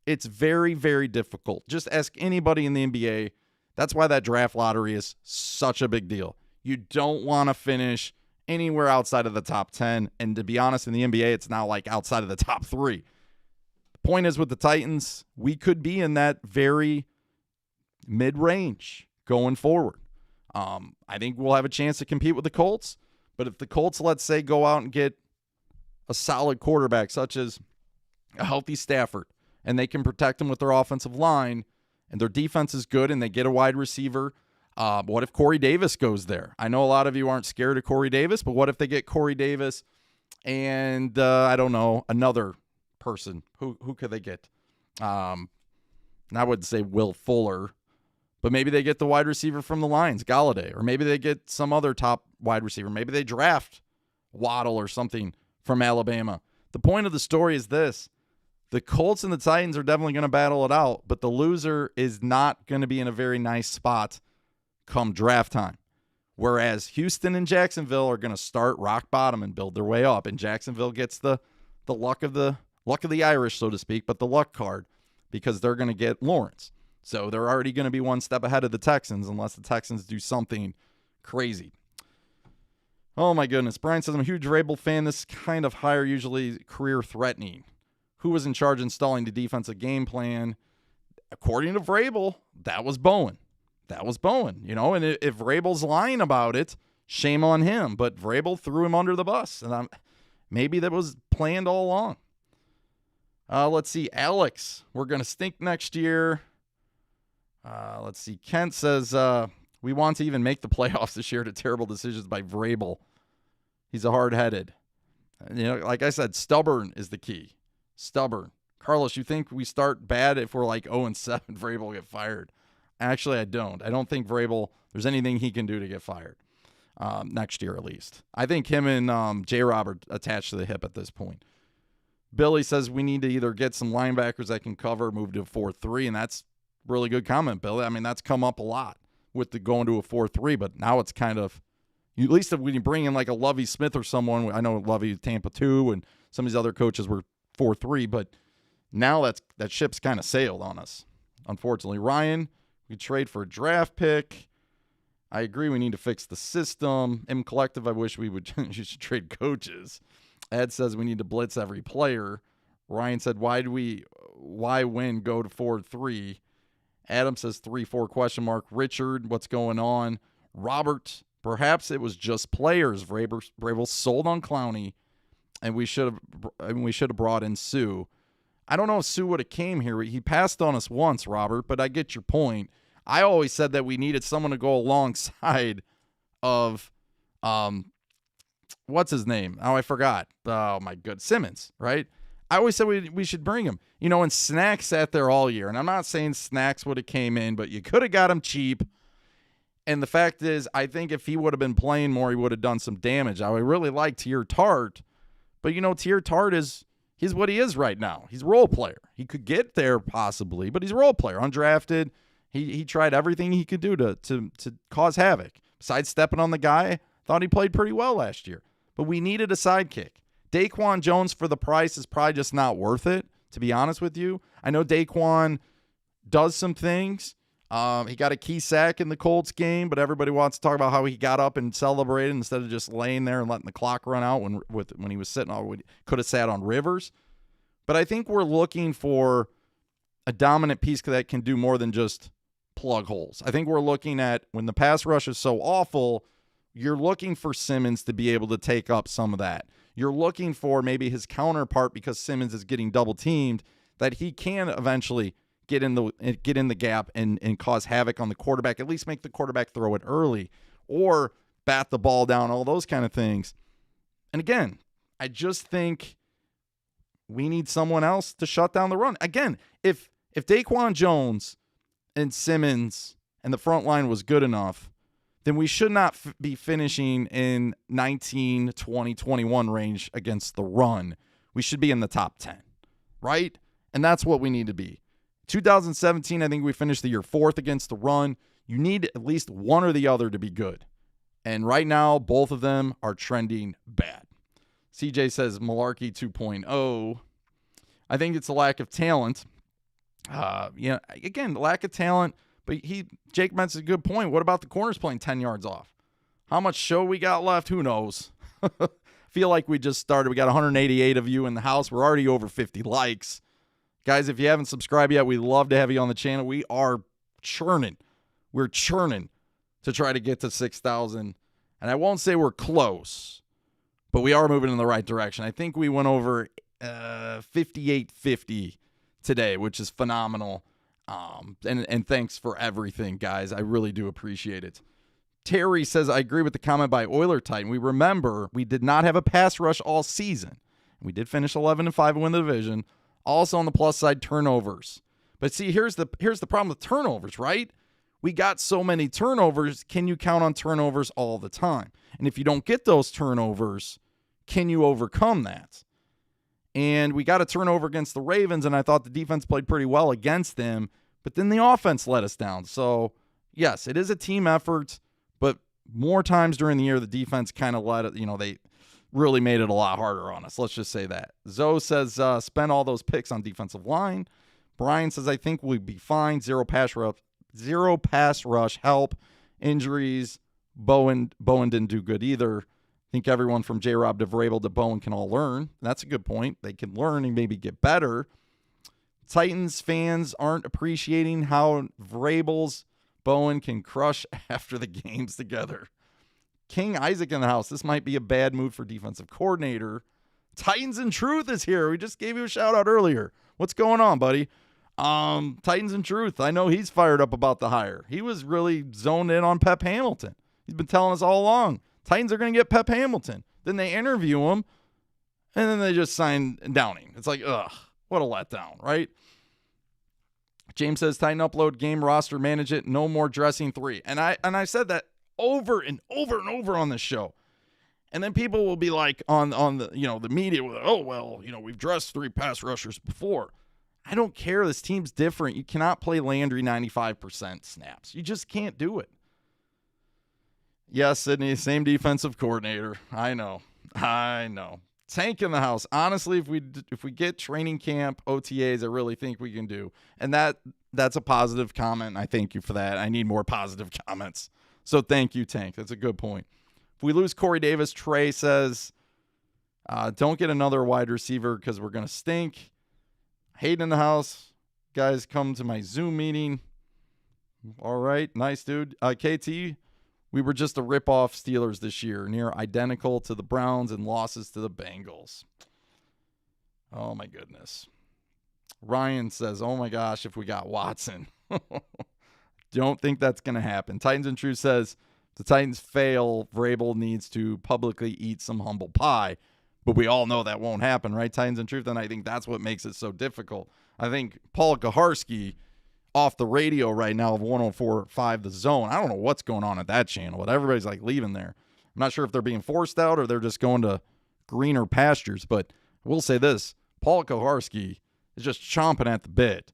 It's very, very difficult. Just ask anybody in the NBA. That's why that draft lottery is such a big deal. You don't want to finish anywhere outside of the top 10. And to be honest, in the NBA, it's now like outside of the top 3. The point is with the Titans, we could be in that very mid-range going forward. I think we'll have a chance to compete with the Colts. But if the Colts, let's say, go out and get a solid quarterback, such as a healthy Stafford, and they can protect them with their offensive line, and their defense is good, and they get a wide receiver, what if Corey Davis goes there? I know a lot of you aren't scared of Corey Davis, but what if they get Corey Davis and, I don't know, another person? Who could they get? I wouldn't say Will Fuller, but maybe they get the wide receiver from the Lions, Galladay, or maybe they get some other top wide receiver. Maybe they draft Waddle or something from Alabama. The point of the story is this. The Colts and the Titans are definitely going to battle it out, but the loser is not going to be in a very nice spot come draft time. Whereas Houston and Jacksonville are going to start rock bottom and build their way up, and Jacksonville gets the luck of the Irish, so to speak, but the luck card because they're going to get Lawrence. So they're already going to be one step ahead of the Texans unless the Texans do something crazy. Oh, my goodness. Brian says, I'm a huge Vrabel fan. This kind of hire usually career-threatening. Who was in charge of installing the defensive game plan? According to Vrabel, that was Bowen. And if Vrabel's lying about it, shame on him. But Vrabel threw him under the bus. And maybe that was planned all along. Let's see. Alex, we're going to stink next year. Let's see. Kent says, we want to even make the playoffs this year to terrible decisions by Vrabel. He's a hard-headed. Like I said, stubborn is the key. Stubborn. Carlos, you think we start bad if we're like 0-7, Vrabel will get fired? Actually, I don't. I don't think Vrabel, there's anything he can do to get fired next year at least. I think him and J-Rob are attached to the hip at this point. Billy says we need to either get some linebackers that can cover, move to a 4-3, and that's a really good comment, Billy. I mean, that's come up a lot with the going to a 4-3, but now it's kind of, at least when you bring in like a Lovie Smith or someone, I know Lovie Tampa 2 and some of these other coaches were 4-3, but now that ship's kind of sailed on us, unfortunately. Ryan, we trade for a draft pick. I agree we need to fix the system. M Collective, I wish you should trade coaches. Ed says we need to blitz every player. Ryan said, why win go to 4-3? Adam says 3-4 question mark. Richard, what's going on? Robert, perhaps it was just players. Vrabel sold on Clowney, and we should have brought in Sue. I don't know if Sue would have came here. He passed on us once, Robert, but I get your point. I always said that we needed someone to go alongside of what's his name? Oh, I forgot. Oh my God, Simmons, right? I always said we should bring him. And Snacks sat there all year. And I'm not saying Snacks would have came in, but you could have got him cheap. And the fact is, I think if he would have been playing more, he would have done some damage. I would really like Tier Tart. But, Tier Tart he's what he is right now. He's a role player. He could get there possibly, but he's a role player. Undrafted. He tried everything he could do to cause havoc. Besides stepping on the guy, thought he played pretty well last year. But we needed a sidekick. Daquan Jones for the price is probably just not worth it, to be honest with you. I know Daquan does some things. He got a key sack in the Colts game, but everybody wants to talk about how he got up and celebrated instead of just laying there and letting the clock run out when he was sitting on. Could have sat on Rivers. But I think we're looking for a dominant piece that can do more than just plug holes. I think we're looking at, when the pass rush is so awful, you're looking for Simmons to be able to take up some of that. You're looking for maybe his counterpart, because Simmons is getting double teamed, that he can eventually get in the gap and cause havoc on the quarterback, at least make the quarterback throw it early or bat the ball down, all those kind of things. And again, I just think we need someone else to shut down the run. Again, if Daquan Jones and Simmons and the front line was good enough, then we should not be finishing in 19, 20, 21 range against the run. We should be in the top 10, right? And that's what we need to be. 2017, I think we finished the year 4th against the run. You need at least one or the other to be good. And right now, both of them are trending bad. CJ says Malarkey 2.0. I think it's a lack of talent. Again, lack of talent. But Jake makes a good point. What about the corners playing 10 yards off? How much show we got left? Who knows? Feel like we just started. We got 188 of you in the house. We're already over 50 likes. Guys, if you haven't subscribed yet, we'd love to have you on the channel. We are churning. We're churning to try to get to 6,000. And I won't say we're close, but we are moving in the right direction. I think we went over 5850 today, which is phenomenal. And thanks for everything, guys. I really do appreciate it. Terry says, I agree with the comment by Oiler Titan. We remember we did not have a pass rush all season. We did finish 11-5 and win the division. Also on the plus side, turnovers. But see, here's the problem with turnovers, right? We got so many turnovers. Can you count on turnovers all the time? And if you don't get those turnovers, can you overcome that? And we got a turnover against the Ravens, and I thought the defense played pretty well against them, but then the offense let us down. So, yes, it is a team effort, but more times during the year, the defense kind of let it, they really made it a lot harder on us. Let's just say that. Zoe says, spend all those picks on defensive line. Brian says, I think we'll be fine. Zero pass rush help. Injuries. Bowen didn't do good either. I think everyone from J-Rob to Vrabel to Bowen can all learn. That's a good point. They can learn and maybe get better. Titans fans aren't appreciating how Vrabel's Bowen can crush after the games together. King Isaac in the house. This might be a bad move for defensive coordinator. Titans in Truth is here. We just gave you a shout out earlier. What's going on, buddy? Titans in Truth. I know he's fired up about the hire. He was really zoned in on Pep Hamilton. He's been telling us all along. Titans are going to get Pep Hamilton. Then they interview him, and then they just sign Downing. It's like, ugh, what a letdown, right? James says, Titan upload game roster, manage it, no more dressing 3. And I said that over and over and over on this show. And then people will be like on the the media, we've dressed 3 pass rushers before. I don't care. This team's different. You cannot play Landry 95% snaps. You just can't do it. Yes, Sydney, same defensive coordinator. I know. Tank in the house. Honestly, if we get training camp OTAs, I really think we can do. And that's a positive comment. I thank you for that. I need more positive comments. So thank you, Tank. That's a good point. If we lose Corey Davis, Trey says, don't get another wide receiver because we're going to stink. Hayden in the house. Guys, come to my Zoom meeting. All right. Nice, dude. KT, we were just a rip-off Steelers this year, near identical to the Browns and losses to the Bengals. Oh, my goodness. Ryan says, oh, my gosh, if we got Watson. Don't think that's going to happen. Titans and True says, if the Titans fail, Vrabel needs to publicly eat some humble pie. But we all know that won't happen, right, Titans and Truth? And I think that's what makes it so difficult. I think Paul Kaharski off the radio right now of 104.5 The Zone. I don't know what's going on at that channel, but everybody's like leaving there. I'm not sure if they're being forced out or they're just going to greener pastures. But I will say this, Paul Kaharski is just chomping at the bit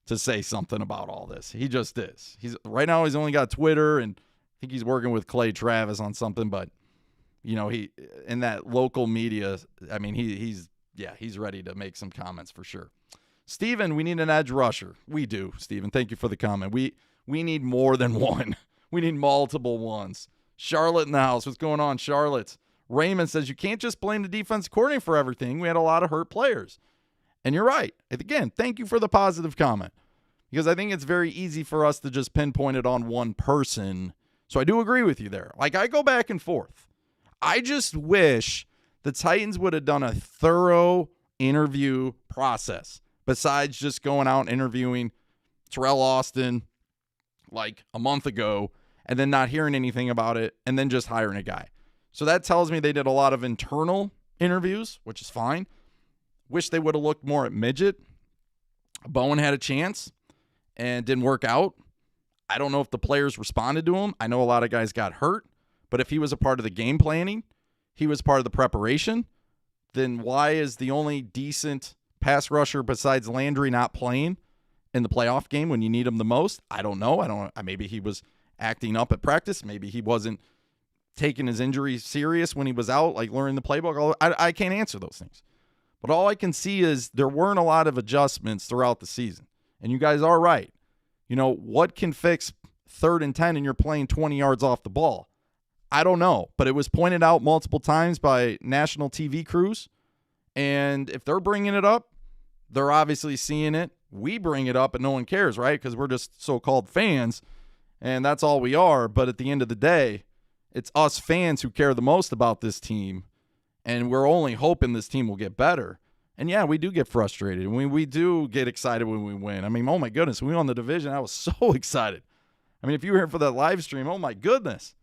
to say something about all this. He just is. Right now he's only got Twitter, and I think he's working with Clay Travis on something, but he in that local media, I mean, he's ready to make some comments for sure. Steven, we need an edge rusher. We do, Steven. Thank you for the comment. We need more than one. We need multiple ones. Charlotte in the house. What's going on, Charlotte? Raymond says, you can't just blame the defense coordinator for everything. We had a lot of hurt players. And you're right. Again, thank you for the positive comment, because I think it's very easy for us to just pinpoint it on one person. So I do agree with you there. Like, I go back and forth. I just wish the Titans would have done a thorough interview process besides just going out and interviewing Terrell Austin like a month ago and then not hearing anything about it and then just hiring a guy. So that tells me they did a lot of internal interviews, which is fine. Wish they would have looked more at midget. Bowen had a chance and didn't work out. I don't know if the players responded to him. I know a lot of guys got hurt, but if he was a part of the game planning, he was part of the preparation, then why is the only decent pass rusher besides Landry not playing in the playoff game when you need him the most? I don't know. Maybe he was acting up at practice. Maybe he wasn't taking his injury serious when he was out, like learning the playbook. I can't answer those things. But all I can see is there weren't a lot of adjustments throughout the season. And you guys are right. What can fix 3rd and 10 and you're playing 20 yards off the ball? I don't know. But it was pointed out multiple times by national TV crews. And if they're bringing it up, they're obviously seeing it. We bring it up and no one cares, right? Because we're just so-called fans. And that's all we are. But at the end of the day, it's us fans who care the most about this team. And we're only hoping this team will get better. And, yeah, we do get frustrated. We do get excited when we win. I mean, oh, my goodness, we won the division. I was so excited. I mean, if you were here for that live stream, oh, my goodness.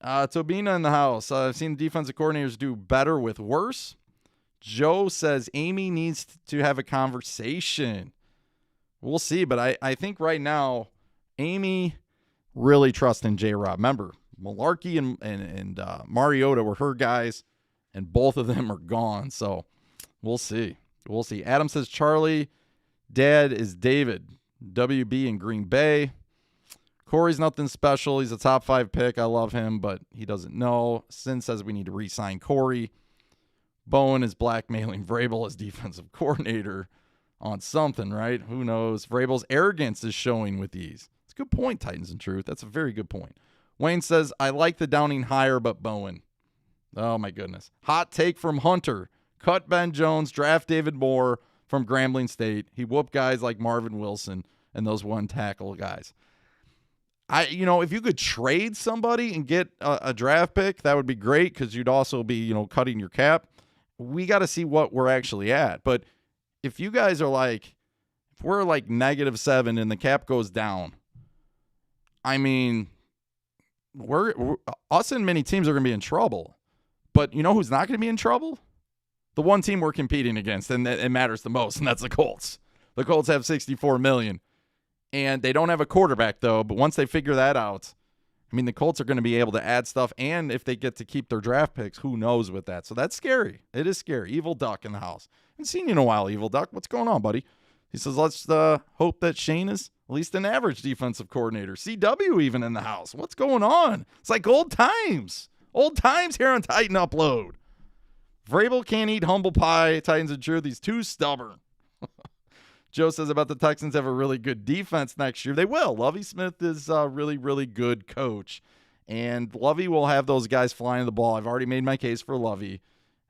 Tobina in the house. I've seen defensive coordinators do better with worse. Joe says Amy needs to have a conversation. We'll see, but I think right now Amy really trusts in J-Rob. Remember, Malarkey and Mariota were her guys, and both of them are gone. So we'll see. We'll see. Adam says Charlie, dad is David. WB in Green Bay. Corey's nothing special. He's a top 5 pick. I love him, but he doesn't know. Sin says we need to re-sign Corey. Bowen is blackmailing Vrabel as defensive coordinator on something, right? Who knows? Vrabel's arrogance is showing with these. It's a good point, Titans in Truth. That's a very good point. Wayne says, I like the Downing hire, but Bowen. Oh, my goodness. Hot take from Hunter. Cut Ben Jones, draft David Moore from Grambling State. He whooped guys like Marvin Wilson and those one-tackle guys. If you could trade somebody and get a draft pick, that would be great because you'd also be, cutting your cap. We got to see what we're actually at. But if you guys are if we're -7 and the cap goes down, I mean, us and many teams are going to be in trouble. But you know who's not going to be in trouble? The one team we're competing against, and it matters the most, and that's the Colts. The Colts have $64 million. And they don't have a quarterback, though. But once they figure that out, I mean, the Colts are going to be able to add stuff. And if they get to keep their draft picks, who knows with that. So that's scary. It is scary. Evil Duck in the house. Haven't seen you in a while, Evil Duck. What's going on, buddy? He says, let's hope that Shane is at least an average defensive coordinator. CW even in the house. What's going on? It's like old times. Old times here on Titan Upload. Vrabel can't eat humble pie. Titans in Truth. He's too stubborn. Joe says about the Texans have a really good defense next year. They will. Lovie Smith is a really, really good coach. And Lovie will have those guys flying the ball. I've already made my case for Lovie.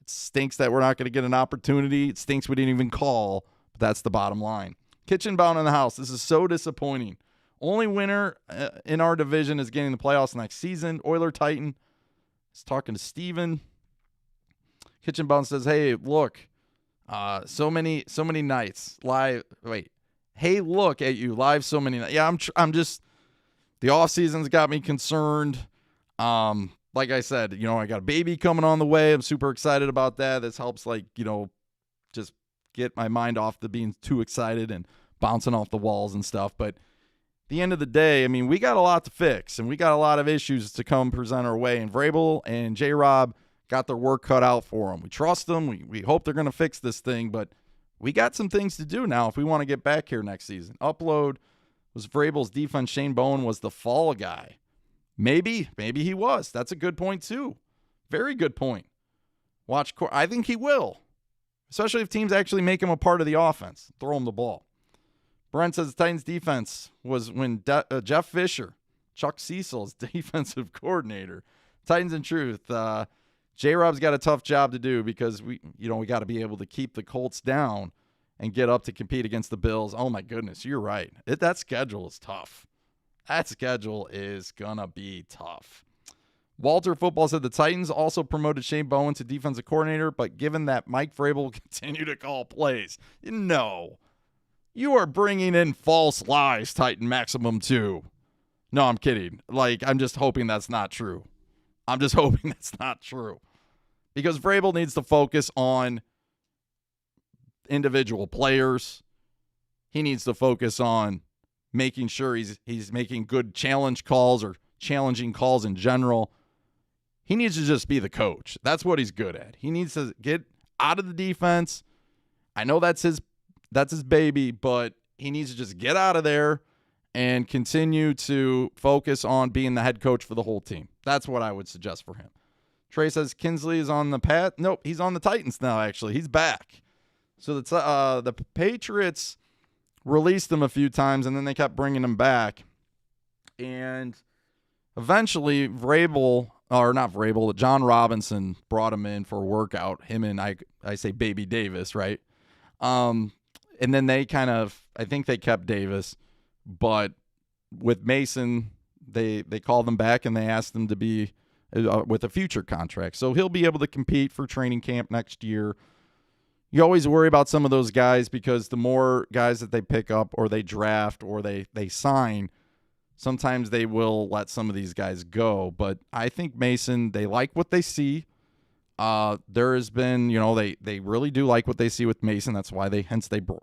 It stinks that we're not going to get an opportunity. It stinks we didn't even call. But that's the bottom line. Kitchen bound in the house. This is so disappointing. Only winner in our division is getting the playoffs next season. Oiler Titan is talking to Steven. Kitchen bound says, hey, look. So many nights live. Wait, hey, look at you live. So many nights. Yeah, I'm just. The off season's got me concerned. Like I said, I got a baby coming on the way. I'm super excited about that. This helps, just get my mind off the being too excited and bouncing off the walls and stuff. But at the end of the day, I mean, we got a lot to fix and we got a lot of issues to come present our way. And Vrabel and J-Rob got their work cut out for them. We trust them. We hope they're going to fix this thing, but we got some things to do now if we want to get back here next season. Upload was Vrabel's defense. Shane Bowen was the fall guy. Maybe he was. That's a good point too. Very good point. I think he will, especially if teams actually make him a part of the offense. Throw him the ball. Brent says the Titans defense was when Jeff Fisher, Chuck Cecil's defensive coordinator. Titans in Truth. J-Rob's got a tough job to do because we got to be able to keep the Colts down and get up to compete against the Bills. Oh, my goodness, you're right. That schedule is tough. That schedule is going to be tough. Walter Football said the Titans also promoted Shane Bowen to defensive coordinator, but given that Mike Vrabel will continue to call plays, no. You are bringing in false lies, Titan Maximum 2. No, I'm kidding. I'm just hoping that's not true. Because Vrabel needs to focus on individual players. He needs to focus on making sure he's making good challenge calls or challenging calls in general. He needs to just be the coach. That's what he's good at. He needs to get out of the defense. I know that's his baby, but he needs to just get out of there and continue to focus on being the head coach for the whole team. That's what I would suggest for him. Trey says Kinsley is on the path. Nope, he's on the Titans now, actually. He's back. So the Patriots released him a few times, and then they kept bringing him back. And eventually, John Robinson brought him in for a workout. Him and I say Baby Davis, right? And then they I think they kept Davis. But with Mason, they called him back, and they asked him to be with a future contract. So he'll be able to compete for training camp next year. You always worry about some of those guys because the more guys that they pick up or they draft or they sign, sometimes they will let some of these guys go. But I think Mason, they like what they see. There has been, they really do like what they see with Mason. That's why they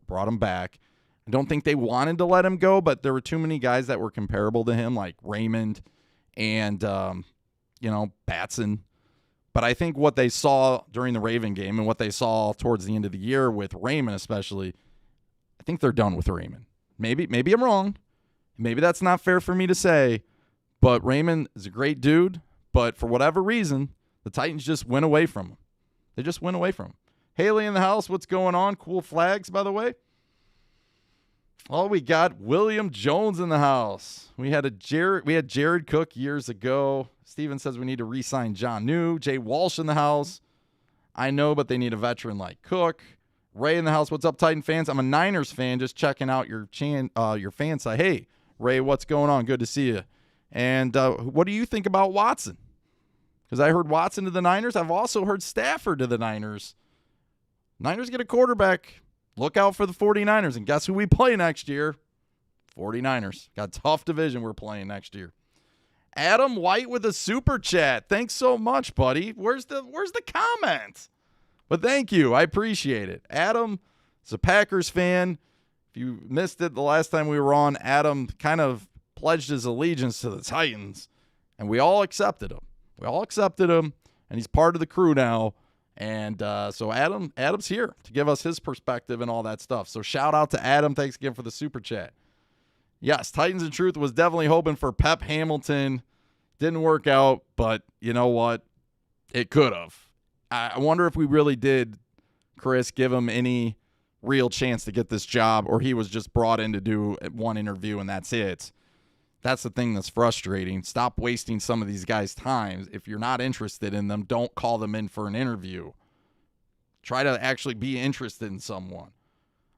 brought him back. I don't think they wanted to let him go, but there were too many guys that were comparable to him, like Raymond and, Batson. But I think what they saw during the Raven game and what they saw towards the end of the year with Raymond especially, I think they're done with Raymond. Maybe I'm wrong. Maybe that's not fair for me to say, but Raymond is a great dude, but for whatever reason, the Titans just went away from him. They just went away from him. Haley in the house, what's going on? Cool flags, by the way. Oh, we got William Jones in the house. We had Jared Cook years ago. Steven says we need to re-sign John New. Jay Walsh in the house. I know, but they need a veteran like Cook. Ray in the house. What's up, Titan fans? I'm a Niners fan, just checking out your fan site. Hey, Ray, what's going on? Good to see you. And what do you think about Watson? Because I heard Watson to the Niners. I've also heard Stafford to the Niners. Niners get a quarterback. Look out for the 49ers. And guess who we play next year? 49ers. Got a tough division we're playing next year. Adam White with a super chat. Thanks so much, buddy. Where's the comment? But thank you. I appreciate it. Adam is a Packers fan. If you missed it the last time we were on, Adam kind of pledged his allegiance to the Titans, and we all accepted him. And he's part of the crew now. And so Adam's here to give us his perspective and all that stuff. So shout out to Adam. Thanks again for the super chat. Yes, Titans in Truth was definitely hoping for Pep Hamilton. Didn't work out, but you know what? It could have. I wonder if we really did, Chris, give him any real chance to get this job, or he was just brought in to do one interview and that's it. That's the thing that's frustrating. Stop wasting some of these guys' time. If you're not interested in them, don't call them in for an interview. Try to actually be interested in someone.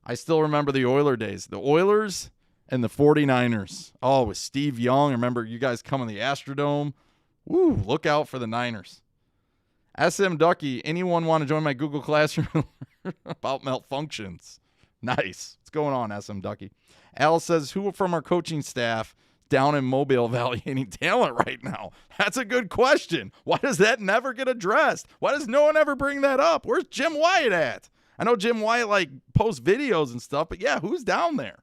I still remember the Oiler days. The Oilers and the 49ers. Oh, with Steve Young. Remember you guys coming to the Astrodome? Woo, look out for the Niners. SM Ducky, anyone want to join my Google Classroom about malfunctions? Nice. What's going on, SM Ducky? Al says, who from our coaching staff down in Mobile evaluating talent right now? That's a good question. Why does that never get addressed? Why does no one ever bring that up? Where's Jim Wyatt at? I know Jim Wyatt posts videos and stuff, but yeah, who's down there?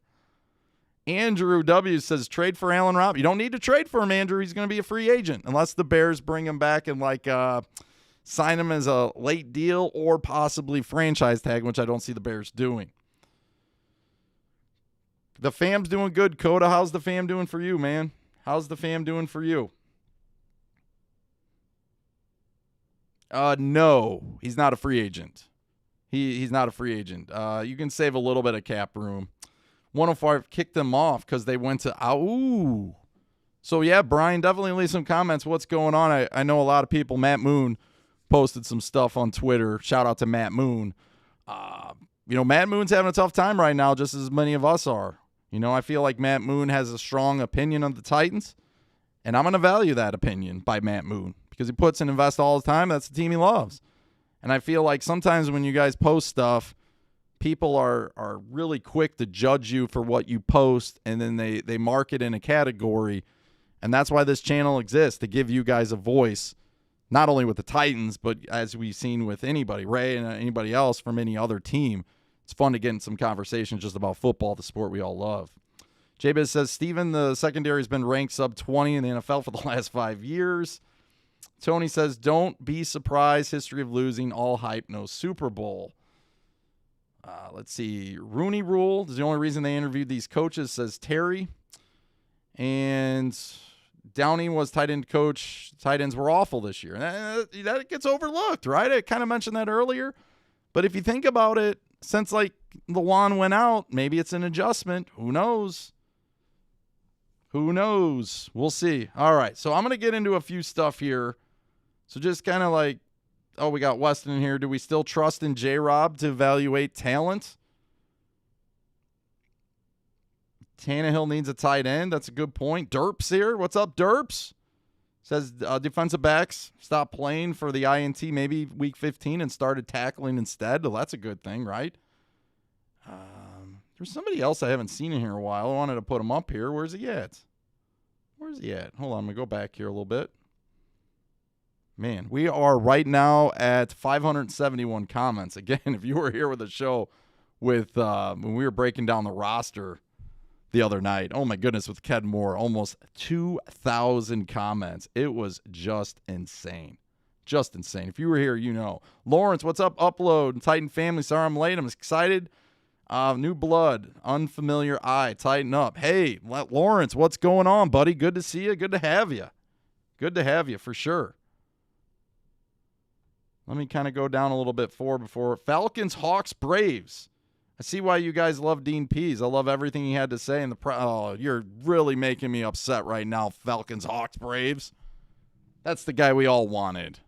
Andrew W. says, trade for Allen Robinson. You don't need to trade for him, Andrew. He's going to be a free agent unless the Bears bring him back and sign him as a late deal or possibly franchise tag, which I don't see the Bears doing. The fam's doing good. Coda, how's the fam doing for you, man? How's the fam doing for you? No, he's not a free agent. He's not a free agent. You can save a little bit of cap room. 105 kicked them off because they went to ooh. So yeah, Brian, definitely leave some comments. What's going on? I know a lot of people. Matt Moon posted some stuff on Twitter. Shout out to Matt Moon. Matt Moon's having a tough time right now, just as many of us are. I feel like Matt Moon has a strong opinion of the Titans, and I'm going to value that opinion by Matt Moon because he puts and invests all the time. That's the team he loves. And I feel like sometimes when you guys post stuff, people are really quick to judge you for what you post, and then they mark it in a category. And that's why this channel exists, to give you guys a voice, not only with the Titans, but as we've seen with anybody, Ray and anybody else from any other team. It's fun to get in some conversations just about football, the sport we all love. J-Biz says, Steven, the secondary has been ranked sub 20 in the NFL for the last 5 years. Tony says, don't be surprised. History of losing, all hype, no Super Bowl. Let's see. Rooney Rule is the only reason they interviewed these coaches, says Terry. And Downey was tight end coach. Tight ends were awful this year. And that gets overlooked, right? I kind of mentioned that earlier. But if you think about it, since like Lawan went out, maybe it's an adjustment. Who knows? Who knows? We'll see. All right, so I'm going to get into a few stuff here. So just kind of like, we got Weston in here. Do we still trust in J-Rob to evaluate talent? Tannehill needs a tight end. That's a good point. Derps here. What's up, Derps? Says defensive backs stopped playing for the INT maybe week 15 and started tackling instead. Well, that's a good thing, right? There's somebody else I haven't seen in here in a while. I wanted to put him up here. Where's he at? Hold on. I'm going to go back here a little bit. Man, we are right now at 571 comments. Again, if you were here with the show with when we were breaking down the roster the other night, oh my goodness, with Ked Moore, almost 2,000 comments. It was just insane. Just insane. If you were here, you know. Lawrence, what's up? Upload. Titan family, sorry I'm late. I'm excited. New blood, unfamiliar eye, tighten up. Hey, Lawrence, what's going on, buddy? Good to see you. Good to have you. Good to have you, for sure. Let me kind of go down a little bit before Falcons, Hawks, Braves. I see why you guys love Dean Pease. I love everything he had to say in the you're really making me upset right now, Falcons, Hawks, Braves. That's the guy we all wanted.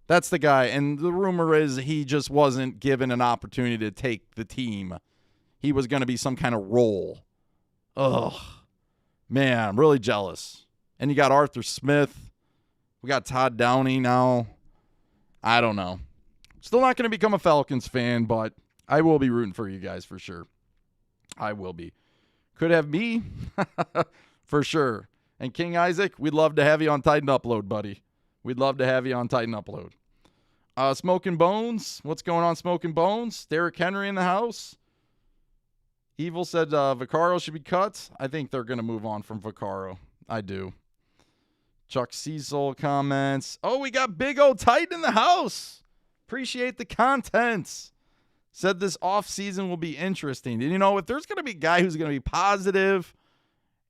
That's the guy. And the rumor is he just wasn't given an opportunity to take the team. He was going to be some kind of role. Ugh. Man, I'm really jealous. And you got Arthur Smith. We got Todd Downey now. I don't know. Still not going to become a Falcons fan, but I will be rooting for you guys for sure. I will be. Could have me for sure. And King Isaac, we'd love to have you on Titan Upload, buddy. We'd love to have you on Titan Upload. Smoking Bones. What's going on, Smoking Bones? Derrick Henry in the house. Evil said Vaccaro should be cut. I think they're going to move on from Vaccaro. I do. Chuck Cecil comments. Oh, we got Big O Titan in the house. Appreciate the content. Said this offseason will be interesting. And, you know, if there's going to be a guy who's going to be positive,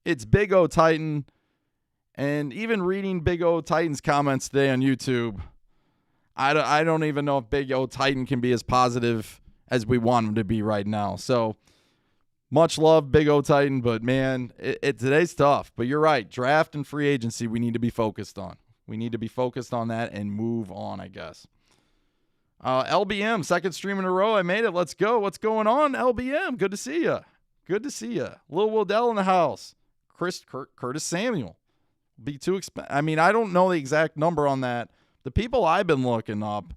it's Big O Titan. And even reading Big O Titan's comments today on YouTube, I don't even know if Big O Titan can be as positive as we want him to be right now. So, much love, Big O Titan, but, man, today's tough. But you're right. Draft and free agency we need to be focused on. We need to be focused on that and move on, I guess. LBM, second stream in a row. I made it. Let's go. What's going on, LBM? Good to see you. Good to see you. Lil Wildell in the house. Curtis Samuel. Be too expensive. I mean, I don't know the exact number on that. The people I've been looking up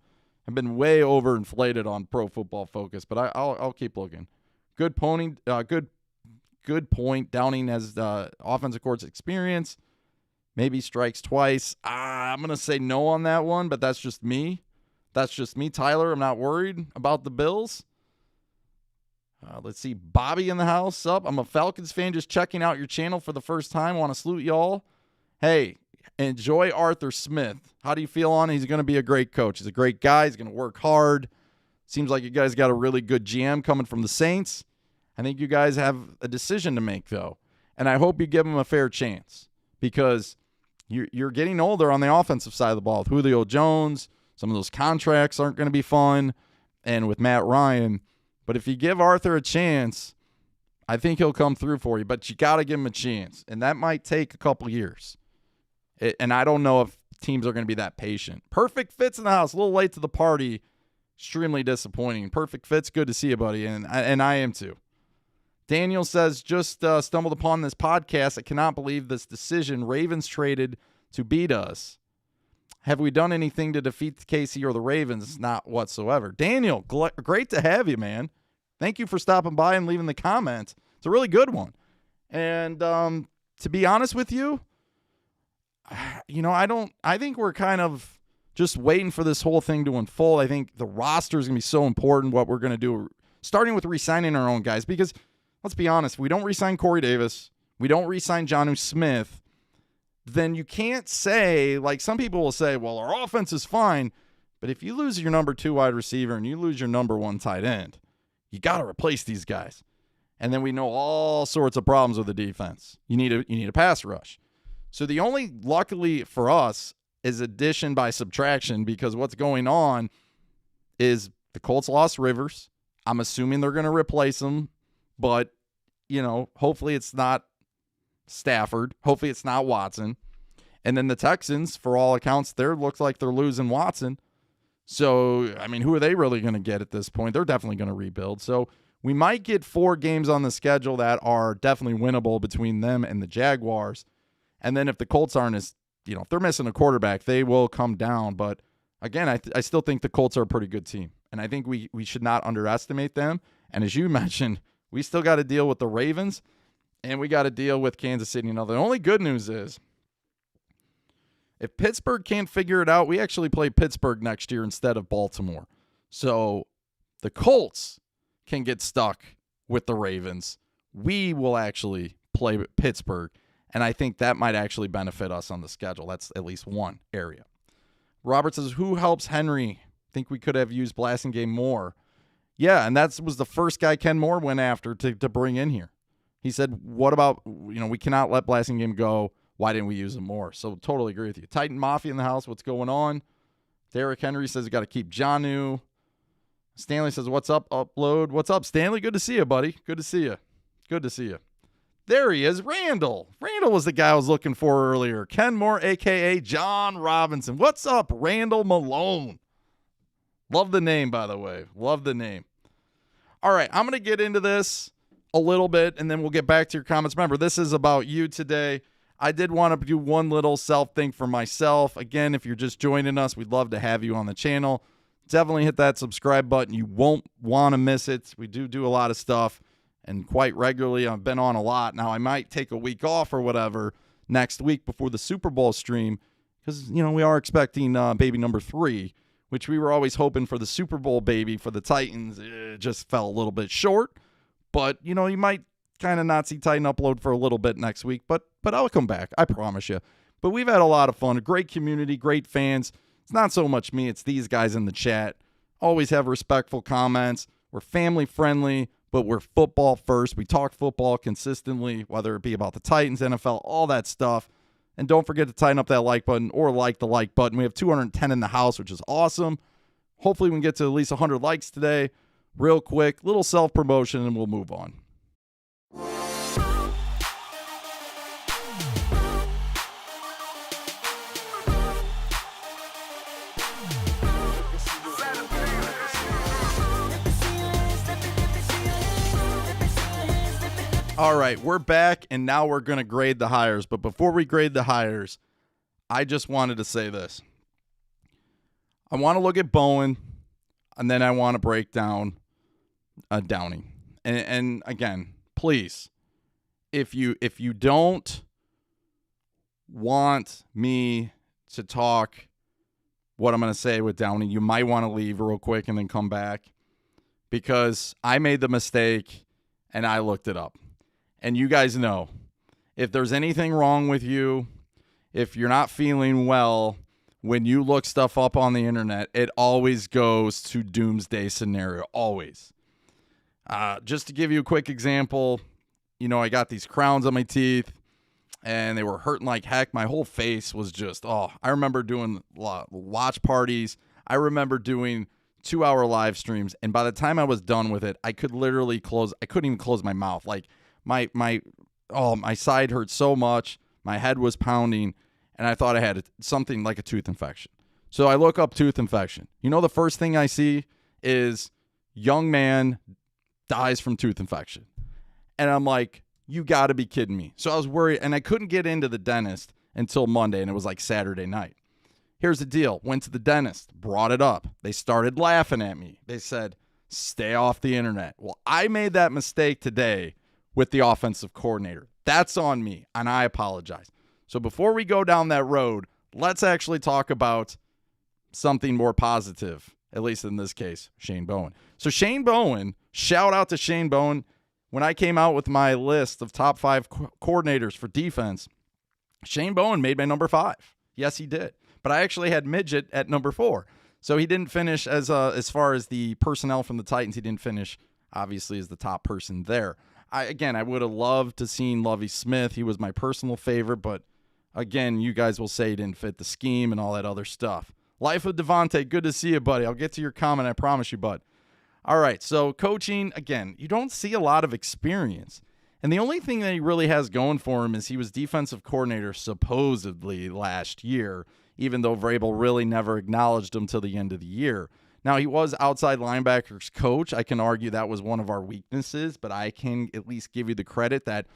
have been way overinflated on Pro Football Focus, but I'll keep looking. Good point. Good point. Downing has offensive coordinator experience. Maybe strikes twice. I'm gonna say no on that one, but that's just me. Tyler. I'm not worried about the Bills. Let's see. Bobby in the house. Up. I'm a Falcons fan just checking out your channel for the first time. Want to salute y'all. Hey, enjoy Arthur Smith. How do you feel on it? He's going to be a great coach. He's a great guy. He's going to work hard. Seems like you guys got a really good GM coming from the Saints. I think you guys have a decision to make, though. And I hope you give him a fair chance because you're getting older on the offensive side of the ball. With Julio Jones, some of those contracts aren't going to be fun. And with Matt Ryan. But if you give Arthur a chance, I think he'll come through for you. But you got to give him a chance. And that might take a couple years. And I don't know if teams are going to be that patient. Perfect Fits in the house. A little late to the party. Extremely disappointing. Perfect Fits, good to see you, buddy. And I am too. Daniel says, just stumbled upon this podcast. I cannot believe this decision. Ravens traded to beat us. Have we done anything to defeat the KC or the Ravens? Not whatsoever. Daniel, great to have you, man. Thank you for stopping by and leaving the comment. It's a really good one. And to be honest with you, I think we're kind of just waiting for this whole thing to unfold. I think the roster is going to be so important, what we're going to do, starting with re-signing our own guys. Because let's be honest, if we don't re-sign Corey Davis, we don't re-sign Jonnu Smith, then you can't say, like some people will say, well, our offense is fine. But if you lose your number 2 wide receiver and you lose your number 1 tight end, You got to replace these guys. And then we know all sorts of problems with the defense. You need a pass rush. So the only, luckily for us, is addition by subtraction, because what's going on is the Colts lost Rivers. I'm assuming they're going to replace him, but, hopefully it's not Stafford. Hopefully it's not Watson. And then the Texans, for all accounts, looks like they're losing Watson. So, who are they really going to get at this point? They're definitely going to rebuild. So we might get 4 games on the schedule that are definitely winnable between them and the Jaguars. And then if the Colts aren't as, if they're missing a quarterback, they will come down. But again, I still think the Colts are a pretty good team. And I think we should not underestimate them. And as you mentioned, we still got to deal with the Ravens, and we got to deal with Kansas City. Now, the only good news is, if Pittsburgh can't figure it out, we actually play Pittsburgh next year instead of Baltimore. So the Colts can get stuck with the Ravens. We will actually play Pittsburgh, and I think that might actually benefit us on the schedule. That's at least one area. Robert says, who helps Henry? Think we could have used Blasingame more. Yeah, and that was the first guy Ken Moore went after to bring in here. He said, what about, we cannot let Blasingame go. Why didn't we use him more? So totally agree with you. Titan Mafia in the house. What's going on? Derrick Henry says we got to keep Jonnu. Stanley says, what's up, Upload? What's up, Stanley? Good to see you, buddy. Good to see you. Good to see you. There he is, Randall. Randall was the guy I was looking for earlier. Ken Moore, a.k.a. John Robinson. What's up, Randall Malone? Love the name, by the way. Love the name. All right, I'm going to get into this a little bit, and then we'll get back to your comments. Remember, this is about you today. I did want to do one little self thing for myself. Again, if you're just joining us, we'd love to have you on the channel. Definitely hit that subscribe button. You won't want to miss it. We do a lot of stuff, and quite regularly. I've been on a lot. Now, I might take a week off or whatever next week before the Super Bowl stream because, we are expecting baby number 3, which we were always hoping for the Super Bowl baby for the Titans. It just fell a little bit short. But, you might kind of not see Titan upload for a little bit next week, but I'll come back. I promise you. But we've had a lot of fun. A great community, great fans. It's not so much me. It's these guys in the chat. Always have respectful comments. We're family friendly, but we're football first. We talk football consistently, whether it be about the Titans, NFL, all that stuff. And don't forget to tighten up that like button or like the like button. We have 210 in the house, which is awesome. Hopefully we can get to at least 100 likes today. Real quick, little self-promotion, and we'll move on. All right, we're back, and now we're going to grade the hires. But before we grade the hires, I just wanted to say this. I want to look at Bowen, and then I want to break down Downing. And again, please, if you don't want me to talk what I'm going to say with Downing, you might want to leave real quick and then come back, because I made the mistake and I looked it up. And you guys know, if there's anything wrong with you, if you're not feeling well, when you look stuff up on the internet, it always goes to doomsday scenario, always. Just to give you a quick example, I got these crowns on my teeth, and they were hurting like heck. My whole face was just, I remember doing watch parties. I remember doing 2-hour live streams, and by the time I was done with it, I couldn't even close my mouth. Like, my side hurt so much, my head was pounding, and I thought I had something like a tooth infection. So I look up tooth infection. The first thing I see is young man dies from tooth infection. And I'm like, you got to be kidding me. So I was worried, and I couldn't get into the dentist until Monday, and it was like Saturday night. Here's the deal. Went to the dentist, brought it up. They started laughing at me. They said, stay off the internet. Well, I made that mistake today with the offensive coordinator. That's on me, and I apologize. So before we go down that road, let's actually talk about something more positive, at least in this case, Shane Bowen. So Shane Bowen, shout out to Shane Bowen. When I came out with my list of top 5 coordinators for defense, Shane Bowen made my number 5. Yes, he did. But I actually had Midget at number 4. So he didn't finish as far as the personnel from the Titans. He didn't finish obviously is the top person there. I would have loved to seen Lovie Smith. He was my personal favorite, but again, you guys will say he didn't fit the scheme and all that other stuff. Life of Devontae, good to see you, buddy. I'll get to your comment, I promise you, bud. All right, so coaching, again, you don't see a lot of experience. And the only thing that he really has going for him is he was defensive coordinator supposedly last year, even though Vrabel really never acknowledged him till the end of the year. Now, he was outside linebackers coach. I can argue that was one of our weaknesses, but I can at least give you the credit that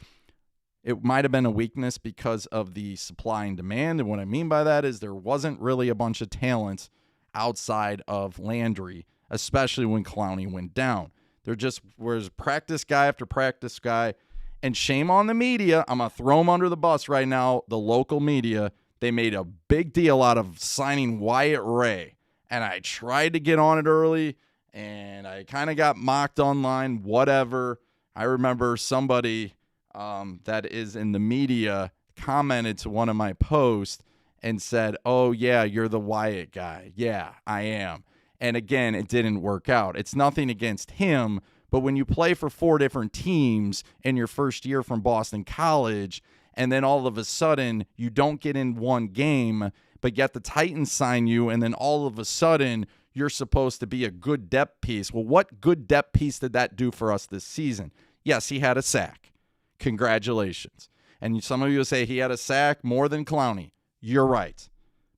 it might have been a weakness because of the supply and demand. And what I mean by that is there wasn't really a bunch of talent outside of Landry, especially when Clowney went down. There just was practice guy after practice guy. And shame on the media. I'm going to throw them under the bus right now. The local media, they made a big deal out of signing Wyatt Ray. And I tried to get on it early, and I kind of got mocked online, whatever. I remember somebody that is in the media commented to one of my posts and said, "Oh, yeah, you're the Wyatt guy." Yeah, I am. And again, it didn't work out. It's nothing against him, but when you play for 4 different teams in your first year from Boston College, and then all of a sudden you don't get in one game, but yet the Titans sign you, and then all of a sudden you're supposed to be a good depth piece. Well, what good depth piece did that do for us this season? Yes, he had a sack. Congratulations. And some of you will say he had a sack more than Clowney. You're right.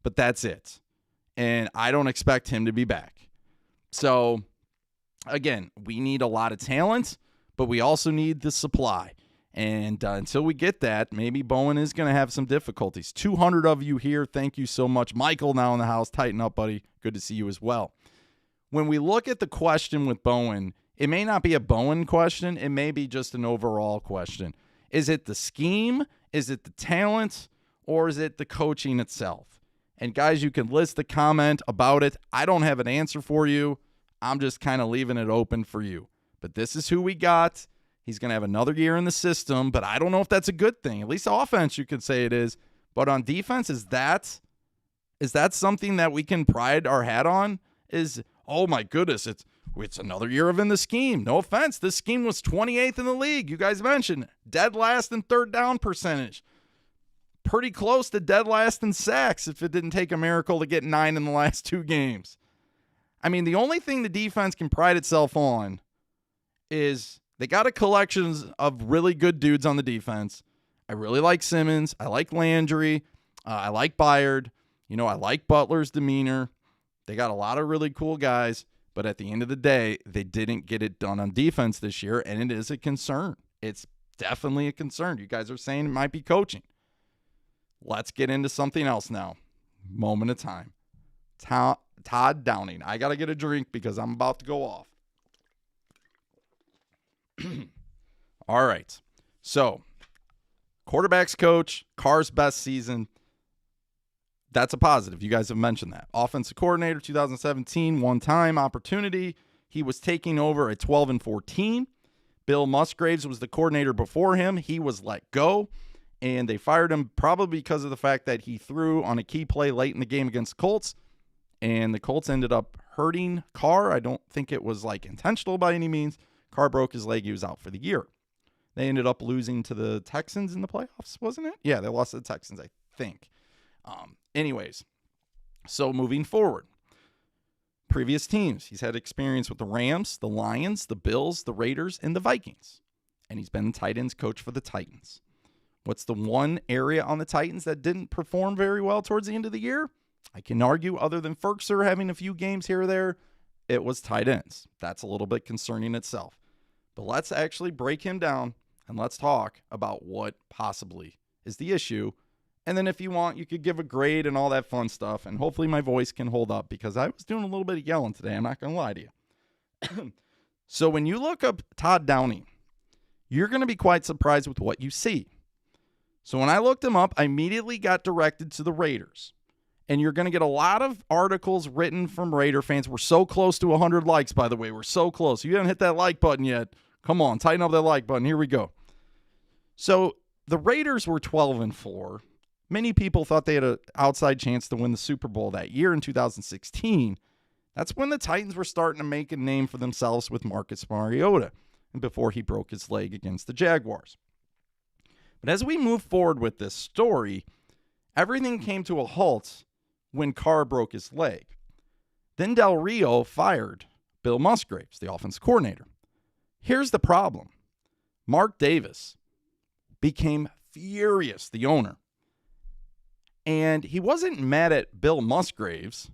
But that's it. And I don't expect him to be back. So, again, we need a lot of talent, but we also need the supply. And until we get that, maybe Bowen is going to have some difficulties. 200 of you here. Thank you so much. Michael now in the house. Tighten up, buddy. Good to see you as well. When we look at the question with Bowen, it may not be a Bowen question. It may be just an overall question. Is it the scheme? Is it the talent? Or is it the coaching itself? And guys, you can list the comment about it. I don't have an answer for you. I'm just kind of leaving it open for you. But this is who we got. He's going to have another year in the system, but I don't know if that's a good thing. At least offense, you could say it is. But on defense, is that something that we can pride our hat on? Oh my goodness, it's another year of in the scheme. No offense, this scheme was 28th in the league. You guys mentioned dead last in third down percentage. Pretty close to dead last in sacks if it didn't take a miracle to get 9 in the last 2 games. I mean, the only thing the defense can pride itself on is they got a collection of really good dudes on the defense. I really like Simmons. I like Landry. I like Byard. I like Butler's demeanor. They got a lot of really cool guys, but at the end of the day, they didn't get it done on defense this year, and it is a concern. It's definitely a concern. You guys are saying it might be coaching. Let's get into something else now. Moment of time. Todd Downing. I got to get a drink because I'm about to go off. All right. So, quarterbacks coach, Carr's best season. That's a positive. You guys have mentioned that. Offensive coordinator, 2017, one-time opportunity. He was taking over at 12-14. Bill Musgraves was the coordinator before him. He was let go, and they fired him probably because of the fact that he threw on a key play late in the game against the Colts, and the Colts ended up hurting Carr. I don't think it was intentional by any means. Carr broke his leg. He was out for the year. They ended up losing to the Texans in the playoffs, wasn't it? Yeah, they lost to the Texans, I think. Anyways, so moving forward, previous teams, he's had experience with the Rams, the Lions, the Bills, the Raiders, and the Vikings. And he's been the tight ends coach for the Titans. What's the one area on the Titans that didn't perform very well towards the end of the year? I can argue, other than Ferkser having a few games here or there, it was tight ends. That's a little bit concerning itself. But let's actually break him down and let's talk about what possibly is the issue. And then if you want, you could give a grade and all that fun stuff. And hopefully my voice can hold up because I was doing a little bit of yelling today. I'm not going to lie to you. So when you look up Todd Downing, you're going to be quite surprised with what you see. So when I looked him up, I immediately got directed to the Raiders. And you're going to get a lot of articles written from Raider fans. We're so close to 100 likes, by the way. We're so close. You haven't hit that like button yet. Come on, tighten up that like button. Here we go. So the Raiders were 12-4. Many people thought they had an outside chance to win the Super Bowl that year in 2016. That's when the Titans were starting to make a name for themselves with Marcus Mariota, and before he broke his leg against the Jaguars. But as we move forward with this story, everything came to a halt when Carr broke his leg. Then Del Rio fired Bill Musgraves, the offensive coordinator. Here's the problem. Mark Davis became furious, the owner. And he wasn't mad at Bill Musgraves.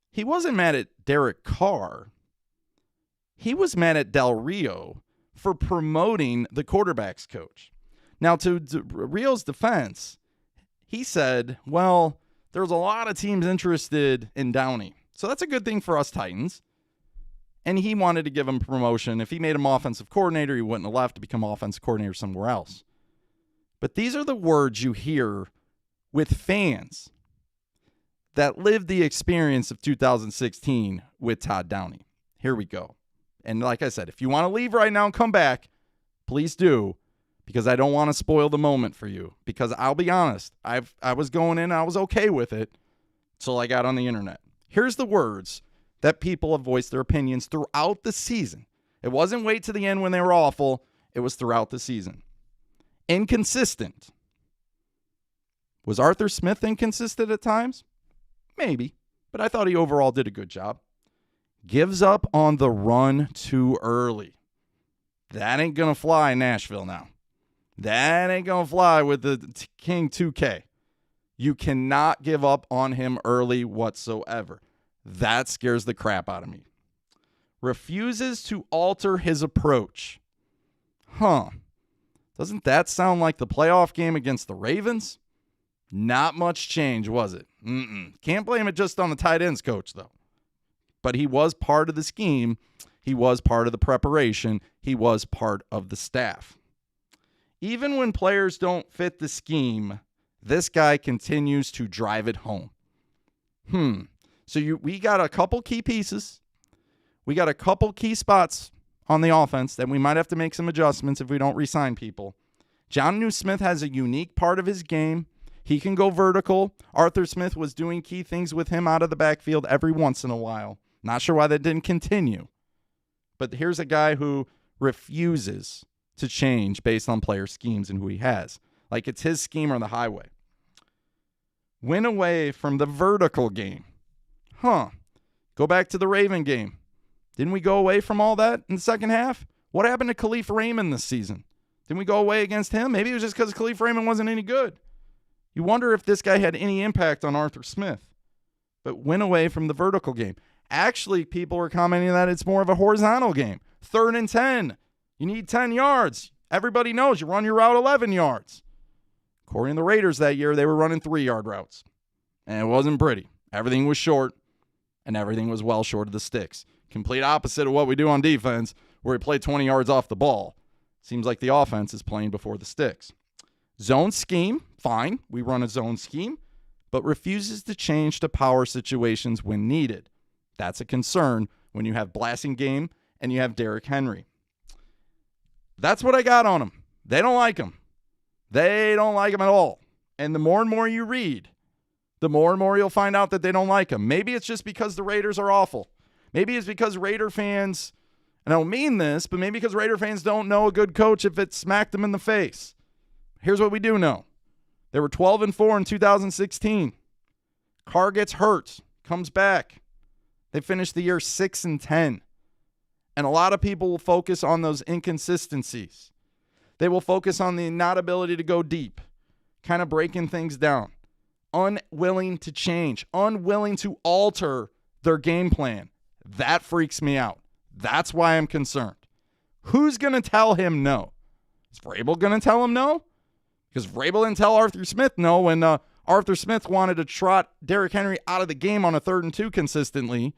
He wasn't mad at Derek Carr. He was mad at Del Rio for promoting the quarterback's coach. Now, to Rio's defense, he said, well, there's a lot of teams interested in Downey. So that's a good thing for us Titans. And he wanted to give him promotion. If he made him offensive coordinator, he wouldn't have left to become offensive coordinator somewhere else. But these are the words you hear with fans that lived the experience of 2016 with Todd Downing. Here we go. And like I said, if you want to leave right now and come back, please do, because I don't want to spoil the moment for you. Because I'll be honest, I was going in, I was okay with it until I got on the internet. Here's the words that people have voiced their opinions throughout the season. It wasn't wait to the end when they were awful. It was throughout the season. Inconsistent. Was Arthur Smith inconsistent at times? Maybe, but I thought he overall did a good job. Gives up on the run too early. That ain't going to fly in Nashville now. That ain't going to fly with the King 2K. You cannot give up on him early whatsoever. That scares the crap out of me. Refuses to alter his approach. Doesn't that sound like the playoff game against the Ravens? Not much change, was it? Can't blame it just on the tight ends coach, though. But he was part of the scheme. He was part of the preparation. He was part of the staff. Even when players don't fit the scheme, this guy continues to drive it home. So we got a couple key pieces. We got a couple key spots on the offense that we might have to make some adjustments if we don't re-sign people. Jonnu Smith has a unique part of his game. He can go vertical. Arthur Smith was doing key things with him out of the backfield every once in a while. Not sure why that didn't continue. But here's a guy who refuses to change based on player schemes and who he has. Like it's his scheme or the highway. Went away from the vertical game. Go back to the Raven game. Didn't we go away from all that in the second half? What happened to Khalif Raymond this season? Didn't we go away against him? Maybe it was just because Khalif Raymond wasn't any good. You wonder if this guy had any impact on Arthur Smith. But went away from the vertical game. Actually, people were commenting that it's more of a horizontal game. 3rd and 10. You need 10 yards. Everybody knows you run your route 11 yards. According to the Raiders that year, they were running 3-yard routes. And it wasn't pretty. Everything was short, and everything was well short of the sticks. Complete opposite of what we do on defense, where we play 20 yards off the ball. Seems like the offense is playing before the sticks. Zone scheme, fine. We run a zone scheme, but refuses to change to power situations when needed. That's a concern when you have Blasingame and you have Derrick Henry. That's what I got on them. They don't like him. They don't like him at all. And the more and more you read, the more and more you'll find out that they don't like him. Maybe it's just because the Raiders are awful. Maybe it's because Raider fans, and I don't mean this, but maybe because Raider fans don't know a good coach if it smacked them in the face. Here's what we do know. They were 12-4 in 2016. Carr gets hurt, comes back. They finished the year 6-10. And a lot of people will focus on those inconsistencies. They will focus on the not ability to go deep, kind of breaking things down. Unwilling to change, unwilling to alter their game plan. That freaks me out. That's why I'm concerned. Who's going to tell him no? Is Vrabel going to tell him no? Because Vrabel didn't tell Arthur Smith no when Arthur Smith wanted to trot Derrick Henry out of the game on a 3rd and 2 consistently,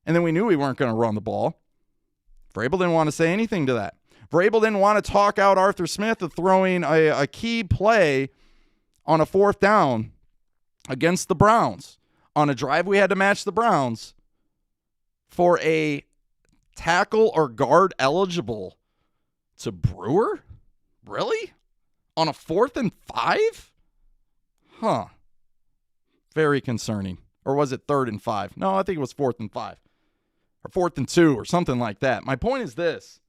and then we knew we weren't going to run the ball. Vrabel didn't want to say anything to that. Vrabel didn't want to talk out Arthur Smith of throwing a key play on a 4th down against the Browns. On a drive we had to match the Browns for a tackle or guard eligible to Brewer? Really? On a 4th and 5? Very concerning. Or was it 3rd and 5? No, I think it was 4th and 5. Or 4th and 2 or something like that. My point is this.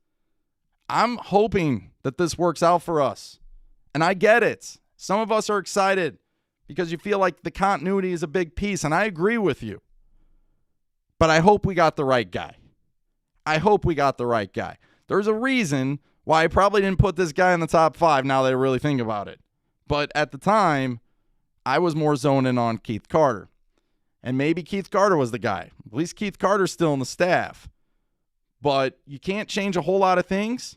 I'm hoping that this works out for us. And I get it. Some of us are excited because you feel like the continuity is a big piece, and I agree with you. But I hope we got the right guy. There's a reason why I probably didn't put this guy in the top 5 now that I really think about it. But at the time, I was more zoning on Keith Carter. And maybe Keith Carter was the guy. At least Keith Carter's still in the staff. But you can't change a whole lot of things.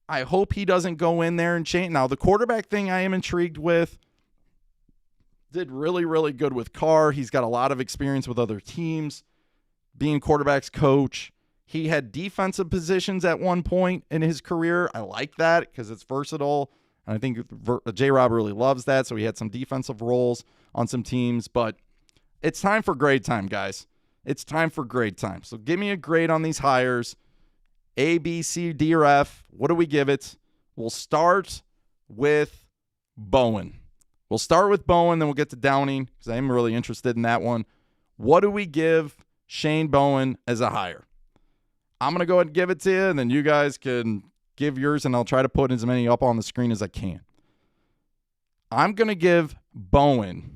I hope he doesn't go in there and change. Now, the quarterback thing I am intrigued with. Did really, really good with Carr. He's got a lot of experience with other teams. Being quarterback's coach. He had defensive positions at one point in his career. I like that because it's versatile. And I think J-Rob really loves that. So he had some defensive roles on some teams. But it's time for grade time, guys. It's time for grade time. So give me a grade on these hires. A, B, C, D, or F. What do we give it? We'll start with Bowen. Then we'll get to Downing because I am really interested in that one. What do we give Shane Bowen as a hire? I'm going to go ahead and give it to you, and then you guys can give yours, and I'll try to put as many up on the screen as I can. I'm going to give Bowen.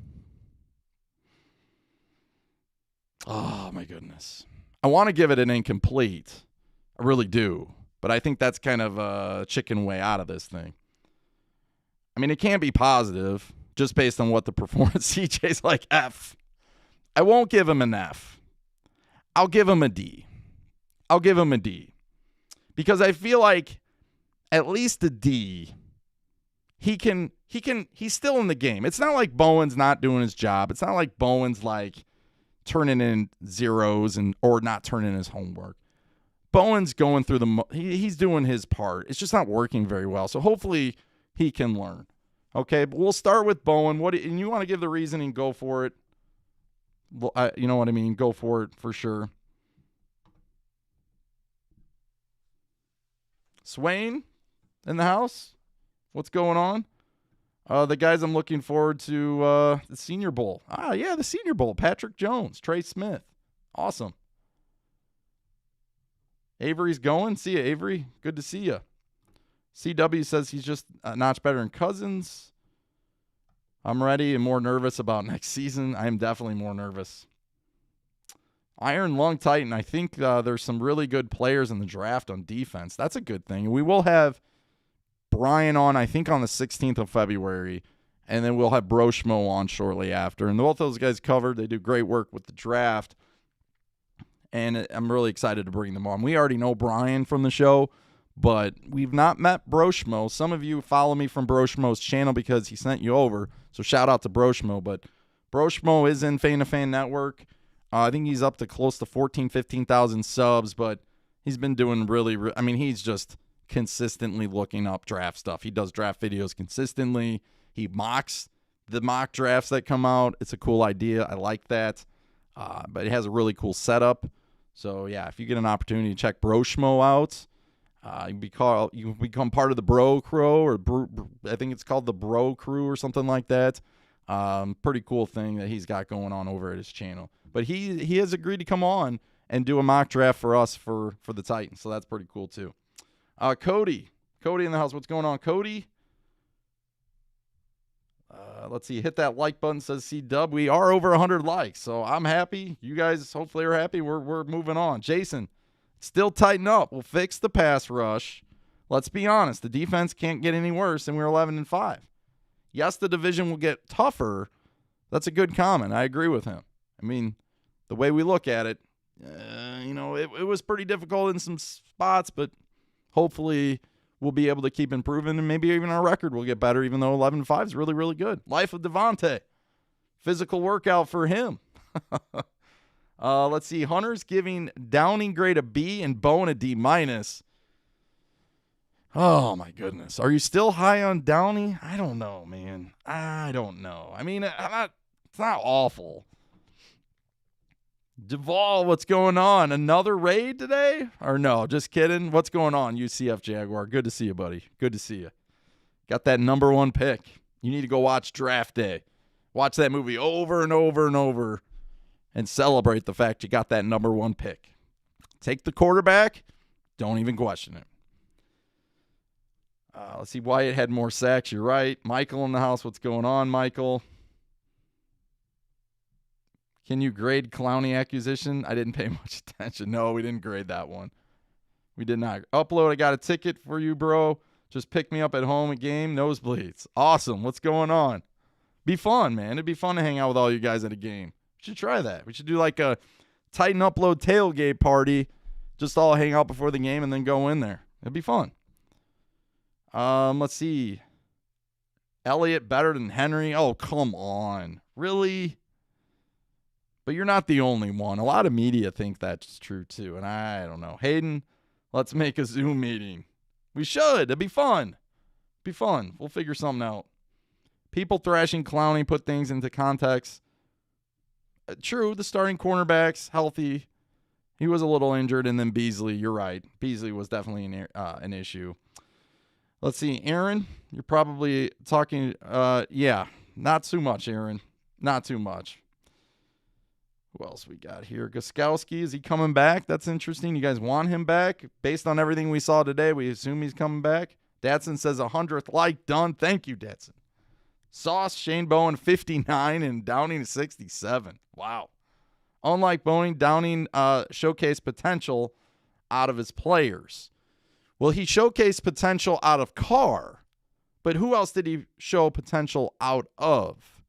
Oh, my goodness. I want to give it an incomplete. I really do. But I think that's kind of a chicken way out of this thing. I mean, it can't be positive just based on what the performance CJ's like F. I won't give him an F. I'll give him a D. Because I feel like at least a D, he's still in the game. It's not like Bowen's not doing his job. It's not like Bowen's like turning in zeros or not turning in his homework. Bowen's going through he's doing his part. It's just not working very well. So hopefully he can learn. Okay, but we'll start with Bowen. And you want to give the reasoning, go for it. Well, you know what I mean? Go for it for sure. Swain in the house? What's going on? The guys I'm looking forward to the Senior Bowl. The Senior Bowl. Patrick Jones, Trey Smith. Awesome. Avery's going. See you, Avery. Good to see you. CW says he's just a notch better than Cousins. I'm ready and more nervous about next season. I am definitely more nervous. Iron Lung Titan. I think there's some really good players in the draft on defense. That's a good thing. We will have Brian on, I think, on the 16th of February. And then we'll have Broshmo on shortly after. And both those guys covered. They do great work with the draft. And I'm really excited to bring them on. We already know Brian from the show, but we've not met Broshmo. Some of you follow me from Broshmo's channel because he sent you over. So shout out to Broshmo. But Broshmo is in Fan to Fan Network. I think he's up to close to 15,000 subs, but he's been doing he's just consistently looking up draft stuff. He does draft videos consistently. He mocks the mock drafts that come out. It's a cool idea. I like that. But it has a really cool setup. So, yeah, if you get an opportunity to check Broshmo out, you become part of the Bro Crew, I think it's called the Bro Crew or something like that. Pretty cool thing that he's got going on over at his channel. But he has agreed to come on and do a mock draft for us for the Titans. So that's pretty cool, too. Cody in the house. What's going on, Cody? Let's see. Hit that like button, says C-Dub. We are over 100 likes, so I'm happy. You guys hopefully are happy. We're moving on. Jason, still tighten up. We'll fix the pass rush. Let's be honest. The defense can't get any worse, and we're 11-5. Yes, the division will get tougher. That's a good comment. I agree with him. I mean, the way we look at it, it was pretty difficult in some spots, but hopefully we'll be able to keep improving, and maybe even our record will get better, even though 11-5 is really, really good. Life of Devontae. Physical workout for him. Let's see. Hunter's giving Downing grade a B and Bowen a D-. Oh, my goodness. Are you still high on Downey? I don't know, man. I don't know. I mean, it's not awful. Duvall, what's going on? Another raid today? Or no, just kidding. What's going on, UCF Jaguar? Good to see you, buddy. Good to see you. Got that number 1 pick. You need to go watch Draft Day. Watch that movie over and over and over. and celebrate the fact you got that number 1 pick. Take the quarterback. Don't even question it. Let's see. Wyatt had more sacks. You're right. Michael in the house. What's going on, Michael? Can you grade Clowney acquisition? I didn't pay much attention. No, we didn't grade that one. We did not. Upload, I got a ticket for you, bro. Just pick me up at home at game. Nosebleeds. Awesome. What's going on? Be fun, man. It'd be fun to hang out with all you guys at a game. We should try that. We should do like a Titan Upload tailgate party. Just all hang out before the game and then go in there. It'd be fun. Let's see. Elliott better than Henry. Oh, come on. Really? But you're not the only one. A lot of media think that's true too. And I don't know. Hayden, let's make a Zoom meeting. We should. It'd be fun. Be fun. We'll figure something out. People thrashing Clowney put things into context. True, the starting cornerback's healthy. He was a little injured. And then Beasley, you're right. Beasley was definitely an issue. Let's see. Aaron, you're probably talking. Yeah, not too much, Aaron. Not too much. Who else we got here? Gostkowski, is he coming back? That's interesting. You guys want him back? Based on everything we saw today, we assume he's coming back. Datsun says 100th like. Done. Thank you, Datsun. Sauce, Shane Bowen, 59, and Downing, 67. Wow. Unlike Bowen, Downing showcased potential out of his players. Well, he showcased potential out of Carr, but who else did he show potential out of?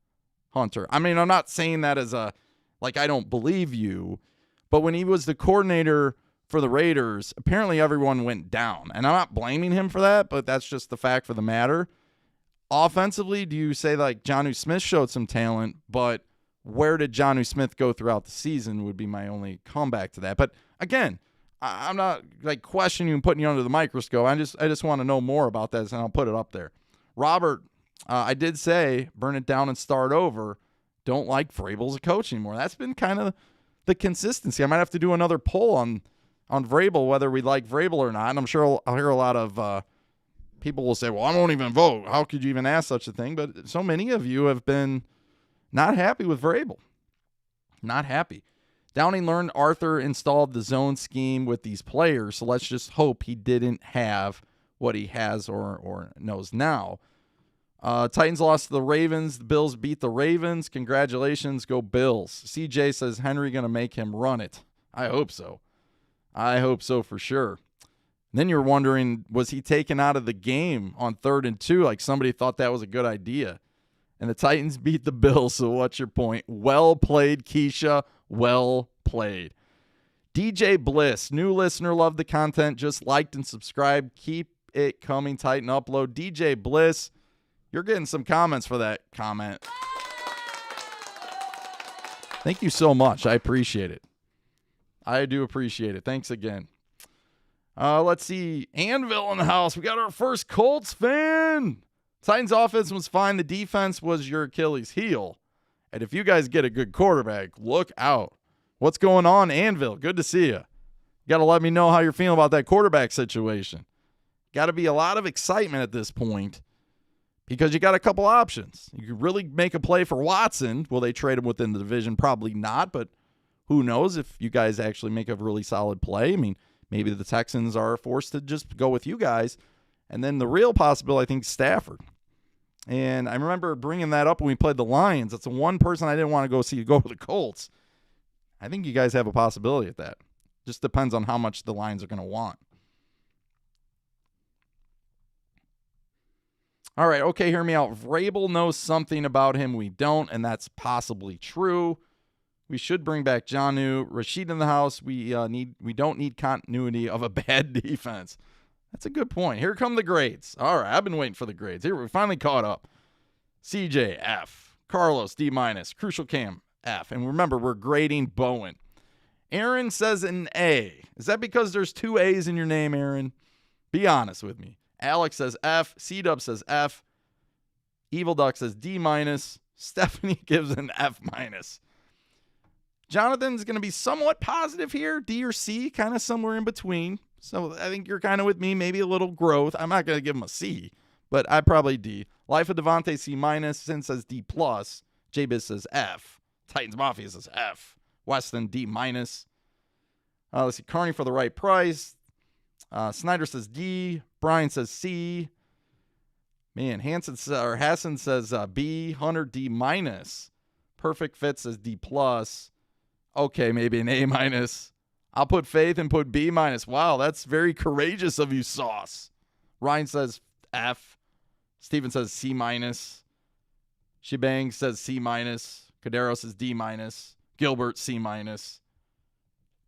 Hunter. I mean, I'm not saying that as a, like, I don't believe you, but when he was the coordinator for the Raiders, apparently everyone went down. And I'm not blaming him for that, but that's just the fact of the matter. Offensively, do you say like Jonnu Smith showed some talent, but where did Jonnu Smith go throughout the season would be my only comeback to that. But again, I'm not like questioning you and putting you under the microscope. I just want to know more about that, and I'll put it up there. Robert, I did say burn it down and start over. Don't like Vrabel as a coach anymore. That's been kind of the consistency. I might have to do another poll on Vrabel, whether we like Vrabel or not. And I'm sure I'll hear a lot of people will say, well, I won't even vote. How could you even ask such a thing? But so many of you have been not happy with Vrabel. Not happy. Downing learned Arthur installed the zone scheme with these players, so let's just hope he didn't have what he has or knows now. Titans lost to the Ravens. The Bills beat the Ravens. Congratulations, go Bills. CJ says Henry going to make him run it. I hope so. I hope so for sure. And then you're wondering, was he taken out of the game on 3rd and 2? Like somebody thought that was a good idea. And the Titans beat the Bills, so what's your point? Well played, Keisha. Well played. DJ Bliss, new listener, loved the content, just liked and subscribed. Keep it coming, Titan Upload. DJ Bliss, you're getting some comments for that comment. Thank you so much. I appreciate it. I do appreciate it. Thanks again. Let's see. Anvil in the house. We got our first Colts fan. Titans offense was fine. The defense was your Achilles heel. And if you guys get a good quarterback, look out. What's going on, Anvil? Good to see you. You got to let me know how you're feeling about that quarterback situation. Got to be a lot of excitement at this point because you got a couple options. You could really make a play for Watson. Will they trade him within the division? Probably not, but who knows if you guys actually make a really solid play. I mean, maybe the Texans are forced to just go with you guys. And then the real possibility, I think, Stafford. And I remember bringing that up when we played the Lions. That's the one person I didn't want to go see go with the Colts. I think you guys have a possibility at that. Just depends on how much the Lions are going to want. All right, okay, hear me out. Vrabel knows something about him we don't, and that's possibly true. We should bring back Jonnu. Rashid in the house. We don't need continuity of a bad defense. That's a good point. Here come the grades. All right, I've been waiting for the grades. Here, we finally caught up. CJ, F. Carlos, D-. Crucial Cam, F. And remember, we're grading Bowen. Aaron says an A. Is that because there's 2 A's in your name, Aaron? Be honest with me. Alex says F. C-Dub says F. Evil Duck says D-. Stephanie gives an F-. Jonathan's going to be somewhat positive here. D or C, kind of somewhere in between. So I think you're kind of with me, maybe a little growth. I'm not going to give him a C, but I probably D. Life of Devontae, C-. Sin says D+. J-Biz says F. Titans Mafia says F. Weston, D-. Let's see, Carney for the right price. Snyder says D. Brian says C. Man, Hassan says B. Hunter, D-. Perfect Fit says D+. Okay, maybe an A-. I'll put Faith and put B-. Wow, that's very courageous of you, Sauce. Ryan says F. Steven says C-. Shebang says C-. Cadero says D-. Gilbert, C-.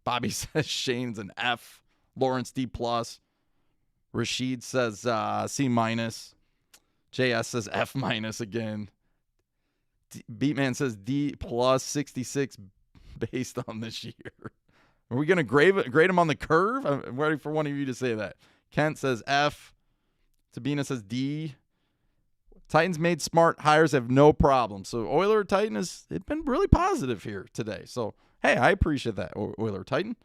Bobby says Shane's an F. Lawrence, D+. Rashid says C-. JS says F- again. Beatman says D+ 66 based on this year. Are we going to grade him on the curve? I'm ready for one of you to say that. Kent says F. Sabina says D. Titans made smart hires, have no problem. So Oiler Titan it's been really positive here today. So, hey, I appreciate that, Oiler Titan.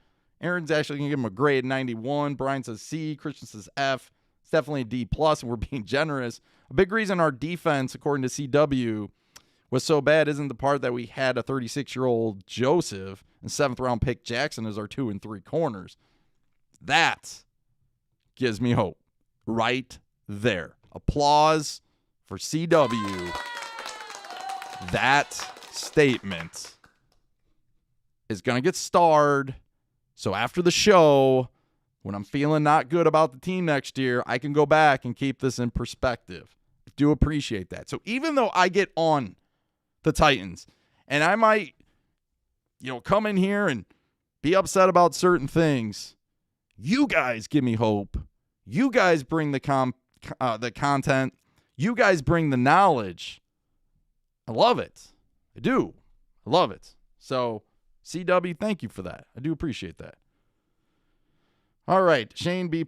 Aaron's actually going to give him a grade 91. Brian says C. Christian says F. It's definitely a D+, and we're being generous. A big reason our defense, according to CW, was so bad isn't the part that we had a 36-year-old Joseph and 7th-round pick Jackson as our 2 and 3 corners. That gives me hope right there. Applause for CW. That statement is going to get starred. So after the show, when I'm feeling not good about the team next year, I can go back and keep this in perspective. I do appreciate that. So even though I get on the Titans, and I might, come in here and be upset about certain things, you guys give me hope. You guys bring the content. You guys bring the knowledge. I love it. I do. I love it. So, CW, thank you for that. I do appreciate that. All right, Shane, B+.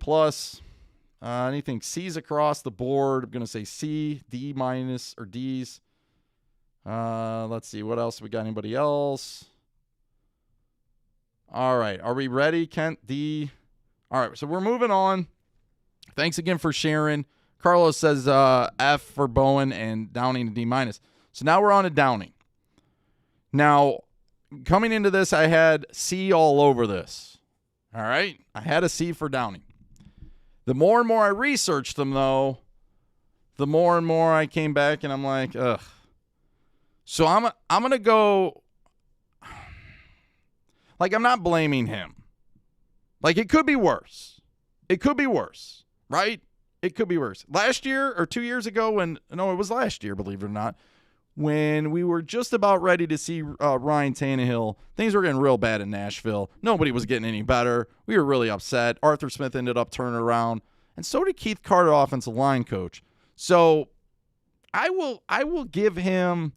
Anything C's across the board? I'm going to say C, D- or D's. Let's see. What else? We got anybody else? All right. Are we ready, Kent? D. All right. So we're moving on. Thanks again for sharing. Carlos says F for Bowen and Downing a D-. So now we're on to Downing. Now, coming into this, I had C all over this. All right. I had a C for Downing. The more and more I researched them, though, the more and more I came back and I'm like, ugh. So I'm going to go, like, I'm not blaming him. Like, it could be worse. It could be worse, right? It could be worse. Last year or 2 years ago it was last year, believe it or not, when we were just about ready to see Ryan Tannehill, things were getting real bad in Nashville. Nobody was getting any better. We were really upset. Arthur Smith ended up turning around, and so did Keith Carter, offensive line coach. So I will give him,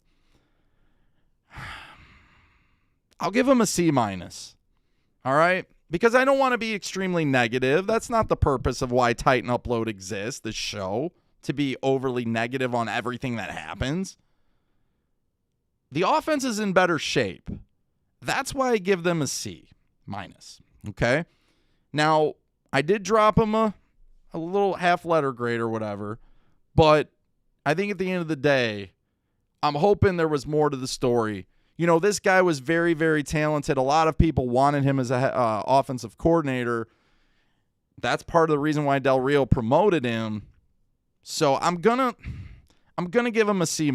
I'll give him a C-. All right? Because I don't want to be extremely negative. That's not the purpose of why Titan Upload exists, the show, to be overly negative on everything that happens. The offense is in better shape. That's why I give them a C-. Okay? Now, I did drop him a little half-letter grade or whatever, but I think at the end of the day, I'm hoping there was more to the story. This guy was very, very talented. A lot of people wanted him as a offensive coordinator. That's part of the reason why Del Rio promoted him. So I'm gonna give him a C-.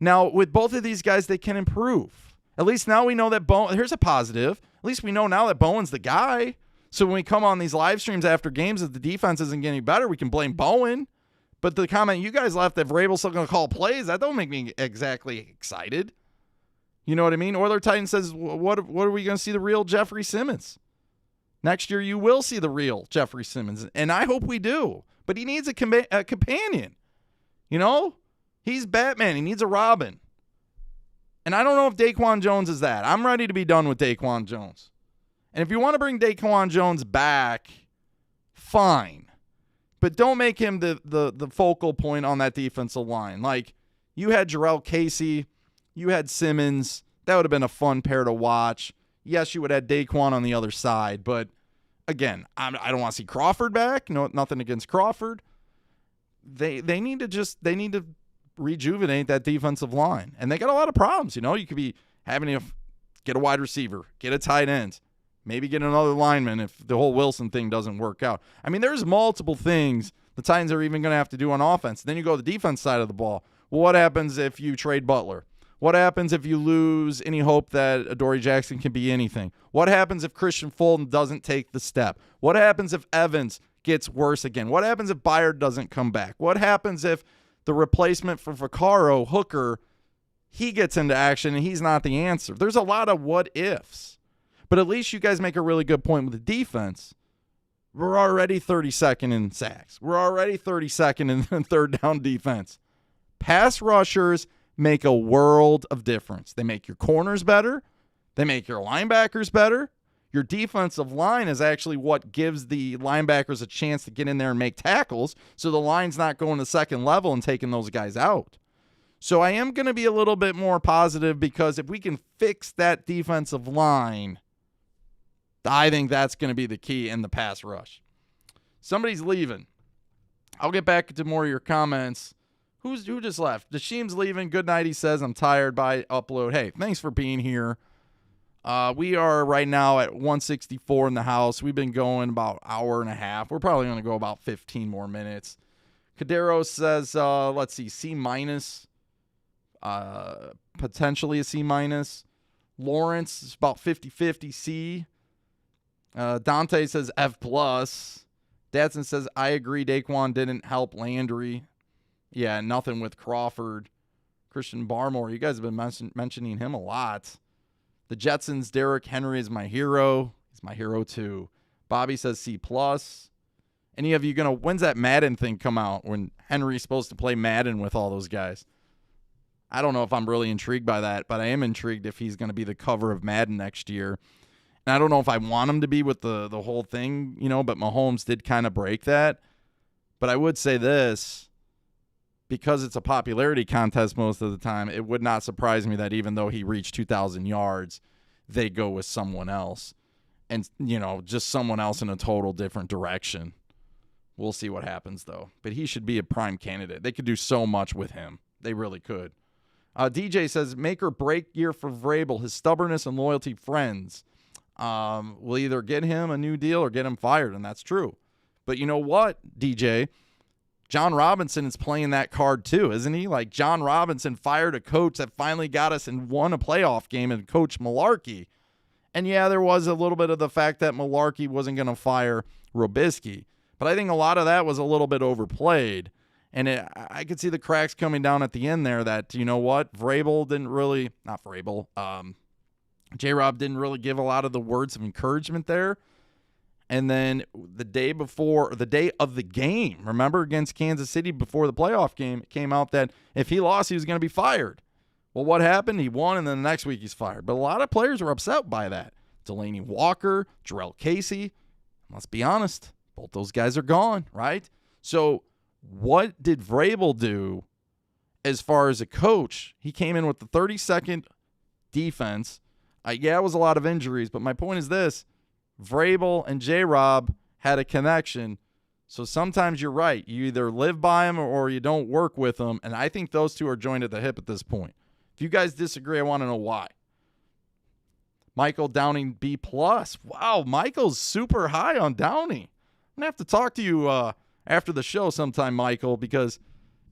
Now, with both of these guys, they can improve. At least now we know that Bowen. Here's a positive. At least we know now that Bowen's the guy. So when we come on these live streams after games, if the defense isn't getting better, we can blame Bowen. But the comment you guys left that Vrabel's still going to call plays, that don't make me exactly excited. You know what I mean? Oiler Titan says, what are we going to see the real Jeffrey Simmons? Next year you will see the real Jeffrey Simmons, and I hope we do. But he needs a companion. He's Batman. He needs a Robin. And I don't know if Daquan Jones is that. I'm ready to be done with Daquan Jones. And if you want to bring Daquan Jones back, fine. But don't make him the focal point on that defensive line. Like, you had Jarrell Casey. You had Simmons. That would have been a fun pair to watch. Yes, you would have Daquan on the other side. But, again, I don't want to see Crawford back. No, nothing against Crawford. They need to rejuvenate that defensive line. And they got a lot of problems. You could be having a Get a wide receiver. Get a tight end. Maybe get another lineman if the whole Wilson thing doesn't work out. I mean, there's multiple things the Titans are even going to have to do on offense. Then you go to the defense side of the ball. Well, what happens if you trade Butler? What happens if you lose any hope that Adoree Jackson can be anything? What happens if Christian Fulton doesn't take the step? What happens if Evans gets worse again? What happens if Byard doesn't come back? What happens if the replacement for Vaccaro, Hooker, he gets into action and he's not the answer? There's a lot of what ifs. But at least you guys make a really good point with the defense. We're already 32nd in sacks. We're already 32nd in third down defense. Pass rushers make a world of difference. They make your corners better. They make your linebackers better. Your defensive line is actually what gives the linebackers a chance to get in there and make tackles, so the line's not going to second level and taking those guys out. So I am going to be a little bit more positive, because if we can fix that defensive line, I think that's going to be the key in the pass rush. Somebody's leaving. I'll get back to more of your comments. Who just left? Dasheem's leaving. Good night, he says. I'm tired. Bye, upload. Hey, thanks for being here. We are right now at 164 in the house. We've been going about an hour and a half. We're probably going to go about 15 more minutes. Cadero says, let's see, C-, potentially a C-. Lawrence is about 50-50 C. Dante says F+. Dadson says, I agree, Daquan didn't help Landry. Yeah, nothing with Crawford. Christian Barmore, you guys have been mentioning him a lot. The Jetsons, Derrick Henry is my hero. He's my hero too. Bobby says C+. Any of you when's that Madden thing come out when Henry's supposed to play Madden with all those guys? I don't know if I'm really intrigued by that, but I am intrigued if he's going to be the cover of Madden next year. And I don't know if I want him to be with the whole thing, but Mahomes did kind of break that. But I would say this, because it's a popularity contest most of the time, it would not surprise me that even though he reached 2,000 yards, they go with someone else. And, just someone else in a total different direction. We'll see what happens, though. But he should be a prime candidate. They could do so much with him. They really could. DJ says, make or break year for Vrabel. His stubbornness and loyalty friends will either get him a new deal or get him fired, and that's true. But you know what, DJ? John Robinson is playing that card too, isn't he? Like, John Robinson fired a coach that finally got us and won a playoff game, and Coach Malarkey. And yeah, there was a little bit of the fact that Malarkey wasn't going to fire Robisky. But I think a lot of that was a little bit overplayed. And I could see the cracks coming down at the end there that, you know what, J-Rob didn't really give a lot of the words of encouragement there. And then the day of the game, remember, against Kansas City before the playoff game, it came out that if he lost, he was going to be fired. Well, what happened? He won, and then the next week he's fired. But a lot of players were upset by that. Delaney Walker, Jarrell Casey, let's be honest, both those guys are gone, right? So what did Vrabel do as far as a coach? He came in with the 32nd defense. It was a lot of injuries, but my point is this. Vrabel and J-Rob had a connection. So sometimes you're right. You either live by them or you don't work with them. And I think those two are joined at the hip at this point. If you guys disagree, I want to know why. Michael Downing B+. Wow, Michael's super high on Downey. I'm going to have to talk to you after the show sometime, Michael, because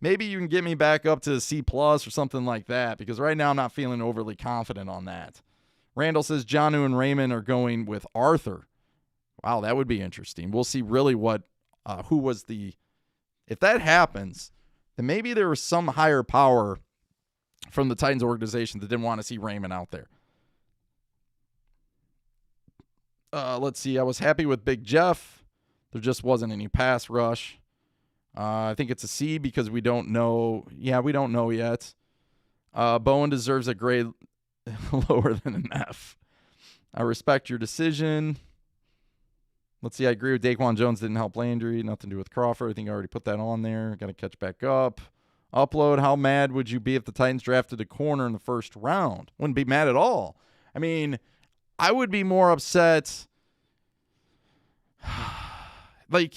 maybe you can get me back up to C+ or something like that, because right now I'm not feeling overly confident on that. Randall says Jonnu and Raymond are going with Arthur. Wow, that would be interesting. We'll see really if that happens, then maybe there was some higher power from the Titans organization that didn't want to see Raymond out there. Let's see. I was happy with Big Jeff. There just wasn't any pass rush. I think it's a C because we don't know. Yeah, we don't know yet. Bowen deserves a grade lower than an F. I respect your decision. Let's see. I agree with Daquan Jones didn't help Landry. Nothing to do with Crawford. I think I already put that on there. Got to catch back up. Upload. How mad would you be if the Titans drafted a corner in the first round? Wouldn't be mad at all. I mean, I would be more upset. Like,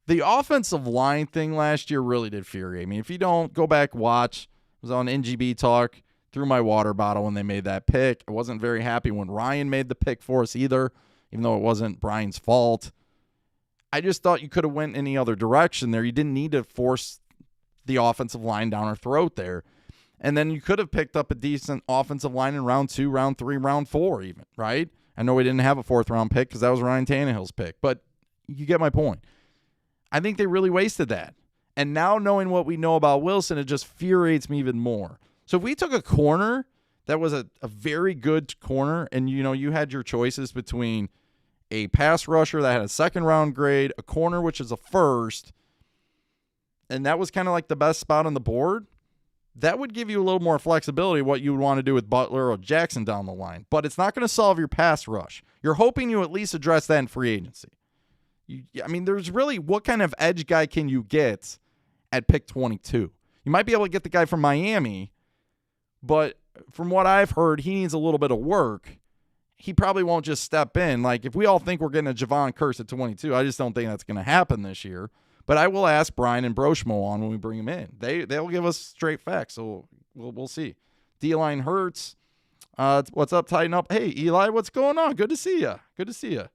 the offensive line thing last year really did infuriate me. If you don't, go back, watch. It was on NGB Talk. threw my water bottle when they made that pick. I wasn't very happy when Ryan made the pick for us either, even though it wasn't Brian's fault. I just thought you could have went any other direction there. You didn't need to force the offensive line down our throat there. And then you could have picked up a decent offensive line in round 2, round 3, round 4 even, right? I know we didn't have a 4th-round pick because that was Ryan Tannehill's pick, but you get my point. I think they really wasted that. And now knowing what we know about Wilson, it just infuriates me even more. So if we took a corner that was a very good corner and, you had your choices between a pass rusher that had a 2nd-round grade, a corner which is a 1st, and that was kind of like the best spot on the board, that would give you a little more flexibility what you would want to do with Butler or Jackson down the line. But it's not going to solve your pass rush. You're hoping you at least address that in free agency. There's really, what kind of edge guy can you get at pick 22? You might be able to get the guy from Miami, but from what I've heard, he needs a little bit of work. He probably won't just step in. Like, if we all think we're getting a Javon Curse at 22, I just don't think that's going to happen this year. But I will ask Brian and Broshmo on when we bring him in. They'll give us straight facts, so we'll see. D-line hurts. What's up, tighten up? Hey, Eli, what's going on? Good to see you. It'd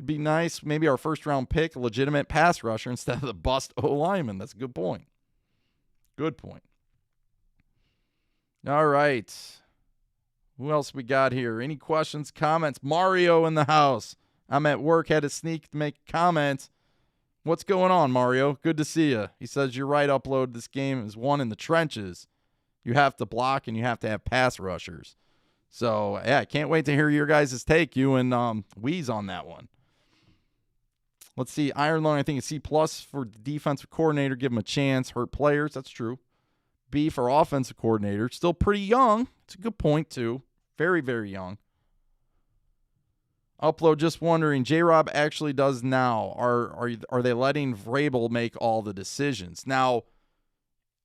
be nice, maybe our 1st-round pick, a legitimate pass rusher instead of the bust O-lineman. That's a good point. All right. Who else we got here? Any questions, comments? Mario in the house. I'm at work, had to sneak to make comments. What's going on, Mario? Good to see you. He says, you're right, Upload. This game is won in the trenches. You have to block and you have to have pass rushers. So, yeah, I can't wait to hear your guys' take, you and Wheeze on that one. Let's see. Iron Lung, I think, is C+ for the defensive coordinator. Give him a chance. Hurt players. That's true. B for offensive coordinator. Still pretty young. It's a good point, too. Very, very young. Upload, just wondering, J-Rob actually does now. Are they letting Vrabel make all the decisions? Now,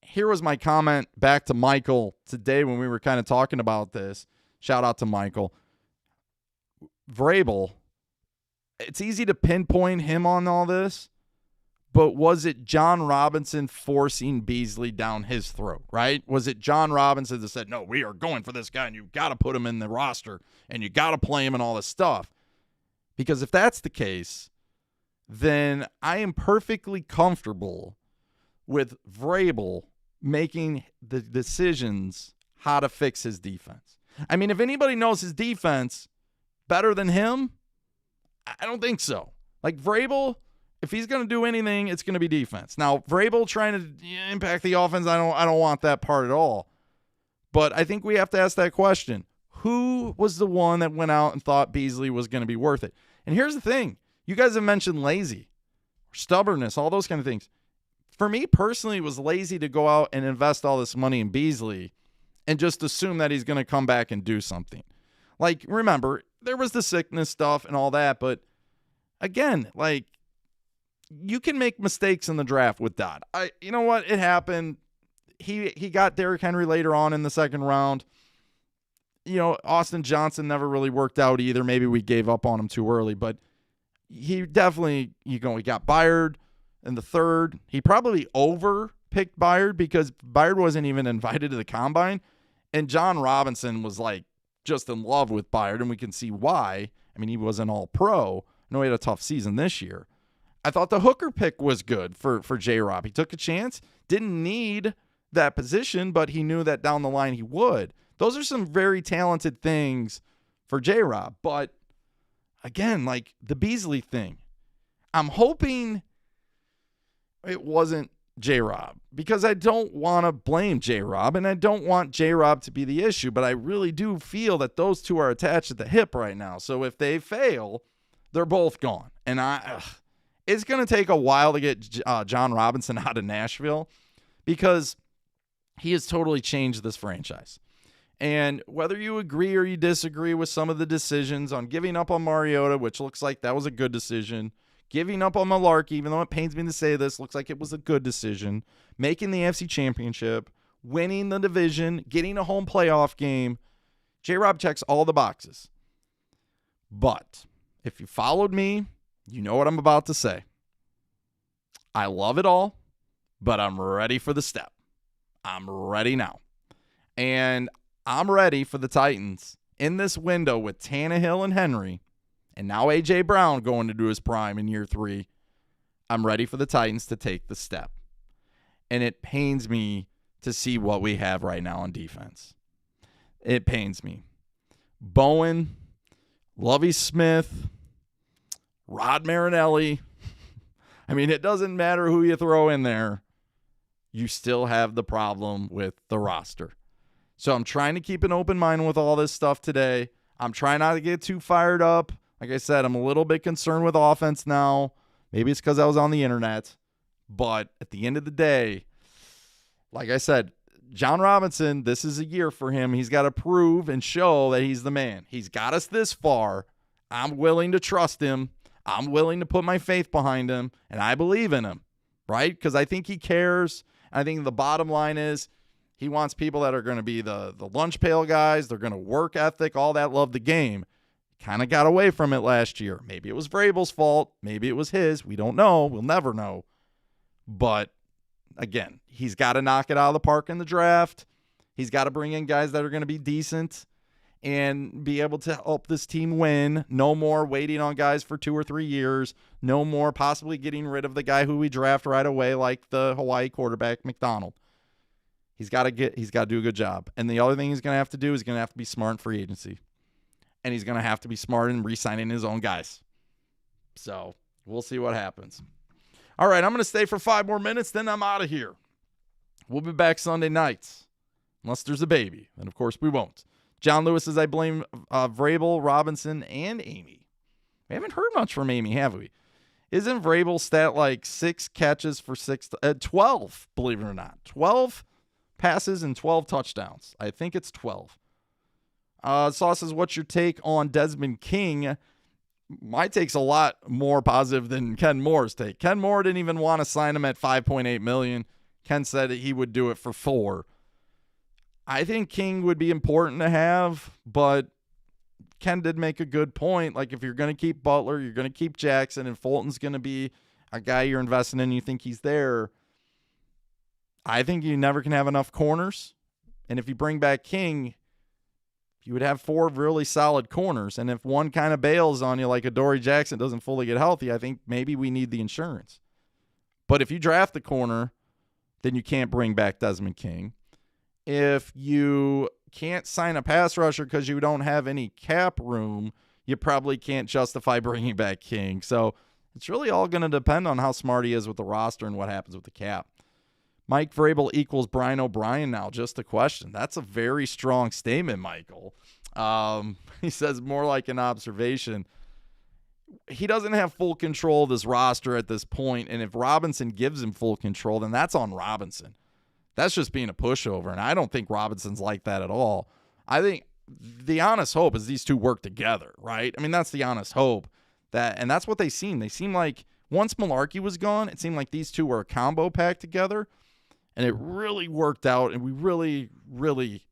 here was my comment back to Michael today when we were kind of talking about this. Shout out to Michael. Vrabel, it's easy to pinpoint him on all this, but was it John Robinson forcing Beasley down his throat, right? Was it John Robinson that said, no, we are going for this guy, and you've got to put him in the roster, and you got to play him and all this stuff? Because if that's the case, then I am perfectly comfortable with Vrabel making the decisions how to fix his defense. If anybody knows his defense better than him, I don't think so. Like, Vrabel, if he's going to do anything, it's going to be defense. Now, Vrabel trying to impact the offense, I don't want that part at all. But I think we have to ask that question. Who was the one that went out and thought Beasley was going to be worth it? And here's the thing. You guys have mentioned lazy, stubbornness, all those kind of things. For me personally, it was lazy to go out and invest all this money in Beasley and just assume that he's going to come back and do something. Like, remember, there was the sickness stuff and all that, but again, like, you can make mistakes in the draft with Dodd. You know what? It happened. He got Derrick Henry later on in the 2nd round. Austin Johnson never really worked out either. Maybe we gave up on him too early, but he definitely, he got Byard in the 3rd. He probably overpicked Byard because Byard wasn't even invited to the combine. And John Robinson was like just in love with Byard, and we can see why. He wasn't all pro. I know he had a tough season this year. I thought the hooker pick was good for J-Rob. He took a chance, didn't need that position, but he knew that down the line he would. Those are some very talented things for J-Rob. But again, like the Beasley thing, I'm hoping it wasn't J-Rob because I don't want to blame J-Rob and I don't want J-Rob to be the issue, but I really do feel that those two are attached at the hip right now. So if they fail, they're both gone. And it's going to take a while to get John Robinson out of Nashville because he has totally changed this franchise. And whether you agree or you disagree with some of the decisions on giving up on Mariota, which looks like that was a good decision, giving up on Malarkey, even though it pains me to say this, looks like it was a good decision, making the AFC Championship, winning the division, getting a home playoff game, J-Rob checks all the boxes. But if you followed me, you know what I'm about to say. I love it all, but I'm ready for the step. I'm ready now. And I'm ready for the Titans in this window with Tannehill and Henry, and now A.J. Brown going to do his prime in year 3. I'm ready for the Titans to take the step. And it pains me to see what we have right now on defense. It pains me. Bowen, Lovie Smith, Rod Marinelli. I mean, it doesn't matter who you throw in there. You still have the problem with the roster. So I'm trying to keep an open mind with all this stuff today. I'm trying not to get too fired up. Like I said, I'm a little bit concerned with offense now. Maybe it's because I was on the internet. But at the end of the day, like I said, John Robinson, this is a year for him. He's got to prove and show that he's the man. He's got us this far. I'm willing to trust him. I'm willing to put my faith behind him, and I believe in him, right? Because I think he cares. I think the bottom line is he wants people that are going to be the lunch pail guys. They're going to work ethic, all that, love the game. Kind of got away from it last year. Maybe it was Vrabel's fault. Maybe it was his. We don't know. We'll never know. But again, he's got to knock it out of the park in the draft. He's got to bring in guys that are going to be decent and be able to help this team win. No more waiting on guys for 2 or 3 years. No more possibly getting rid of the guy who we draft right away, like the Hawaii quarterback, McDonald. He's got to do a good job. And the other thing he's going to have to do is going to have to be smart in free agency. And he's going to have to be smart in re-signing his own guys. So we'll see what happens. All right, I'm going to stay for 5 more minutes, then I'm out of here. We'll be back Sunday nights, unless there's a baby. And, of course, we won't. John Lewis says, I blame Vrabel, Robinson, and Amy. We haven't heard much from Amy, have we? Isn't Vrabel stat like 6 catches for 12, believe it or not. 12 passes and 12 touchdowns. I think it's 12. Sauce says, what's your take on Desmond King? My take's a lot more positive than Ken Moore's take. Ken Moore didn't even want to sign him at $5.8 million. Ken said that he would do it for $4 million. I think King would be important to have, but Ken did make a good point. Like, if you're going to keep Butler, you're going to keep Jackson, and Fulton's going to be a guy you're investing in, you think he's there. I think you never can have enough corners. And if you bring back King, you would have 4 really solid corners. And if one kind of bails on you, like Adoree Jackson doesn't fully get healthy, I think maybe we need the insurance. But if you draft the corner, then you can't bring back Desmond King. If you can't sign a pass rusher because you don't have any cap room, you probably can't justify bringing back King. So it's really all going to depend on how smart he is with the roster and what happens with the cap. Mike Vrabel equals Brian O'Brien now, just a question. That's a very strong statement, Michael. He says more like an observation. He doesn't have full control of this roster at this point, and if Robinson gives him full control, then that's on Robinson. That's just being a pushover, and I don't think Robinson's like that at all. I think the honest hope is these two work together, right? I mean, that's the honest hope. And that's what they seem. They seem like once Malarkey was gone, it seemed like these two were a combo packed together, and it really worked out, and we really, really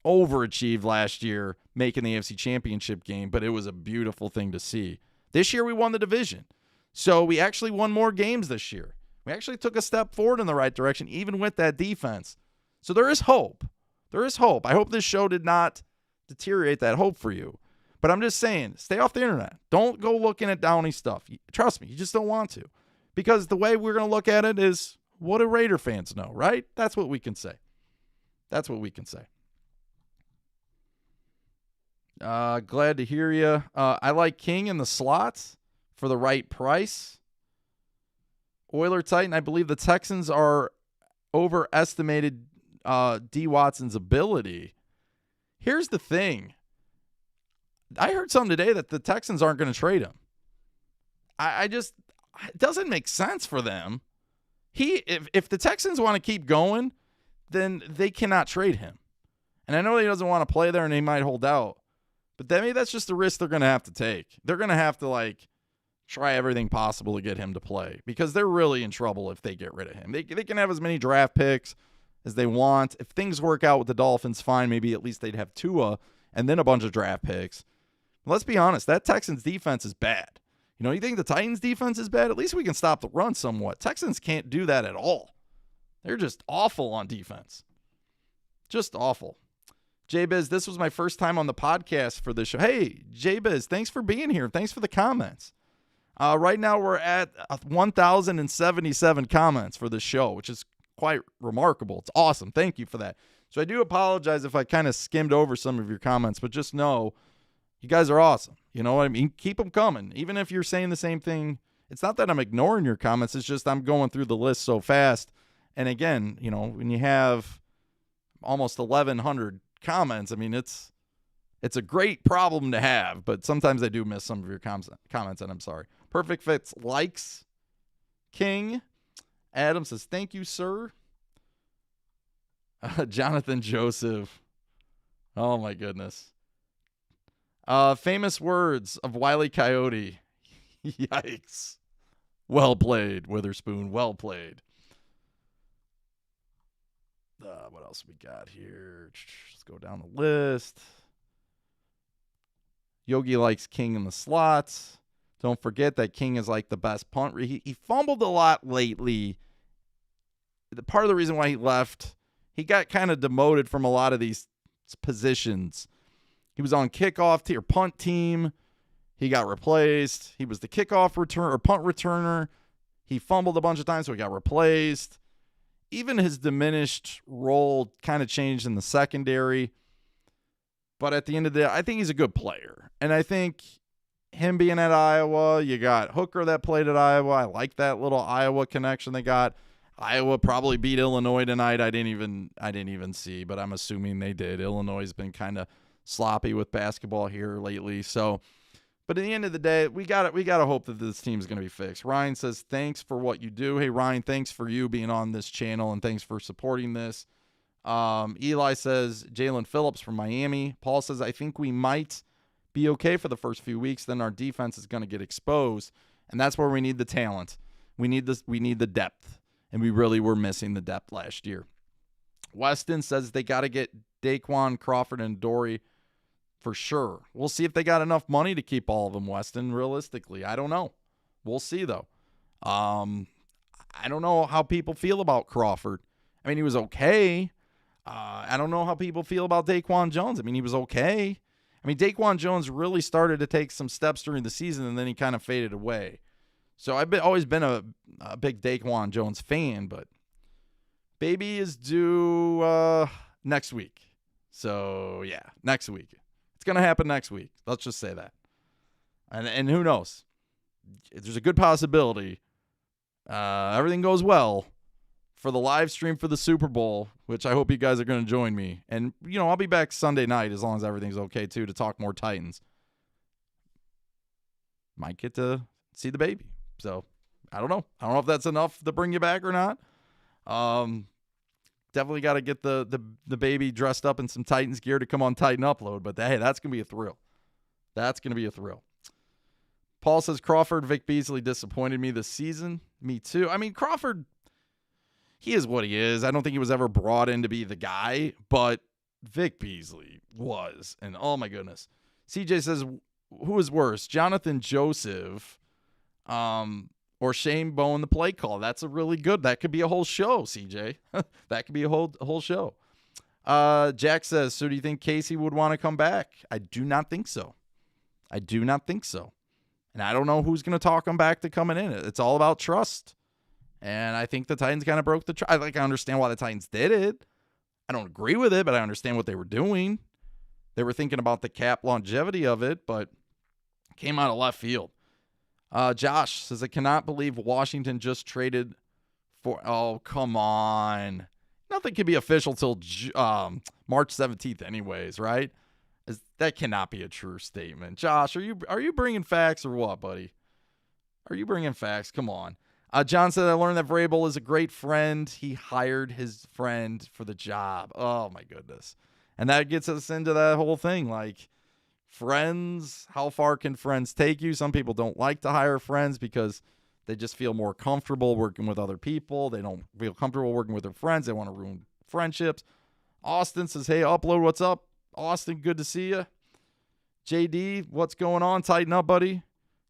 overachieved last year making the AFC Championship game, but it was a beautiful thing to see. This year we won the division, so we actually won more games this year. We actually took a step forward in the right direction, even with that defense. So there is hope. There is hope. I hope this show did not deteriorate that hope for you. But I'm just saying, stay off the internet. Don't go looking at Downey stuff. Trust me, you just don't want to. Because the way we're going to look at it is, what do Raider fans know, right? That's what we can say. That's what we can say. Glad to hear you. I like King in the slots for the right price. Oiler Titan, I believe the Texans are overestimated D. Watson's ability. Here's the thing. I heard something today that the Texans aren't going to trade him. It doesn't make sense for them. If the Texans want to keep going, then they cannot trade him. And I know he doesn't want to play there and he might hold out. But maybe that's just the risk they're going to have to take. They're going to have to, try everything possible to get him to play because they're really in trouble if they get rid of him. They can have as many draft picks as they want. If things work out with the Dolphins, fine. Maybe at least they'd have Tua and then a bunch of draft picks. Let's be honest. That Texans defense is bad. You think the Titans defense is bad? At least we can stop the run somewhat. Texans can't do that at all. They're just awful on defense. Just awful. J-Biz, this was my first time on the podcast for this show. Hey, J-Biz, thanks for being here. Thanks for the comments. Right now we're at 1,077 comments for this show, which is quite remarkable. It's awesome. Thank you for that. So I do apologize if I kind of skimmed over some of your comments, but just know you guys are awesome. You know what I mean? Keep them coming. Even if you're saying the same thing, it's not that I'm ignoring your comments. It's just I'm going through the list so fast. And again, you know, when you have almost 1,100 comments, I mean, it's a great problem to have, but sometimes I do miss some of your comments, and I'm sorry. Perfect Fits likes King. Adam says, thank you, sir. Jonathan Joseph. Oh, my goodness. Famous words of Wile E. Coyote. Yikes. Well played, Witherspoon. Well played. What else we got here? Let's go down the list. Yogi likes King in the slots. Don't forget that King is like the best punt. He fumbled a lot lately. Part of the reason why he left, he got kind of demoted from a lot of these positions. He was on kickoff to your punt team. He got replaced. He was the kickoff return or punt returner. He fumbled a bunch of times, so he got replaced. Even his diminished role kind of changed in the secondary. But at the end of the day, I think he's a good player. And I think him being at Iowa, you got Hooker that played at Iowa. I like that little Iowa connection they got. Iowa probably beat Illinois tonight. I didn't even see, but I'm assuming they did. Illinois has been kind of sloppy with basketball here lately. So, but at the end of the day, we got to hope that this team is going to be fixed. Ryan says, thanks for what you do. Hey, Ryan, thanks for you being on this channel, and thanks for supporting this. Eli says, Jalen Phillips from Miami. Paul says, I think we might be okay for the first few weeks. Then our defense is going to get exposed, and that's where we need the talent. We need the depth, and we really were missing the depth last year. Weston says they got to get Daquan, Crawford, and Dory for sure. We'll see if they got enough money to keep all of them, Weston, realistically. I don't know. We'll see, though. I don't know how people feel about Crawford. I mean, he was okay. I don't know how people feel about Daquan Jones. I mean, he was okay. I mean, Daquan Jones really started to take some steps during the season, and then he kind of faded away. So I've always been a big Daquan Jones fan, but baby is due next week. So, yeah, next week. It's going to happen next week. Let's just say that. And who knows? There's a good possibility everything goes well for the live stream for the Super Bowl, which I hope you guys are going to join me. And, you know, I'll be back Sunday night as long as everything's okay, too, to talk more Titans. Might get to see the baby. So, I don't know. I don't know if that's enough to bring you back or not. Definitely got to get the baby dressed up in some Titans gear to come on Titan Upload. But, hey, that's going to be a thrill. That's going to be a thrill. Paul says, Crawford, Vic Beasley disappointed me this season. Me too. I mean, Crawford, he is what he is. I don't think he was ever brought in to be the guy, but Vic Beasley was. And oh my goodness. CJ says, who is worse, Jonathan Joseph or Shane Bowen, the play call? That's a really good. That could be a whole show, CJ. That could be a whole show. Jack says, so do you think Casey would want to come back? I do not think so. I do not think so. And I don't know who's going to talk him back to coming in. It's all about trust. And I think the Titans kind of broke the trust. I understand why the Titans did it. I don't agree with it, but I understand what they were doing. They were thinking about the cap longevity of it, but it came out of left field. Josh says, I cannot believe Washington just traded for... Oh, come on. Nothing can be official till March 17th anyways, right? That cannot be a true statement. Josh, are you bringing facts or what, buddy? Are you bringing facts? Come on. John said, I learned that Vrabel is a great friend. He hired his friend for the job. Oh, my goodness. And that gets us into that whole thing. Like, friends, how far can friends take you? Some people don't like to hire friends because they just feel more comfortable working with other people. They don't feel comfortable working with their friends. They want to ruin friendships. Austin says, hey, Upload, what's up? Austin, good to see you. JD, what's going on? Tighten up, buddy.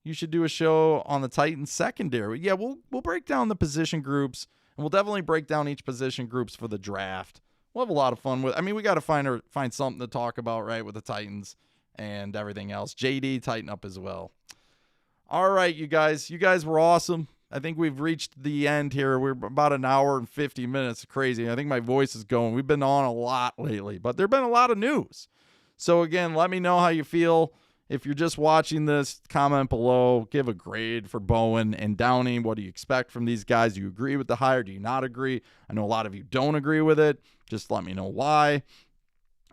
You should do a show on the Titans secondary. Yeah, we'll break down the position groups, and we'll definitely break down each position groups for the draft. we'll have a lot of fun with. I mean, we got to find something to talk about, right, with the Titans and everything else. JD tighten up as well. All right, you guys were awesome. I think we've reached the end here. We're about an hour and 50 minutes. Crazy. I think my voice is going. We've been on a lot lately, but there've been a lot of news. So again, let me know how you feel. If you're just watching this, comment below. Give a grade for Bowen and Downey. What do you expect from these guys? Do you agree with the hire? Do you not agree? I know a lot of you don't agree with it. Just let me know why.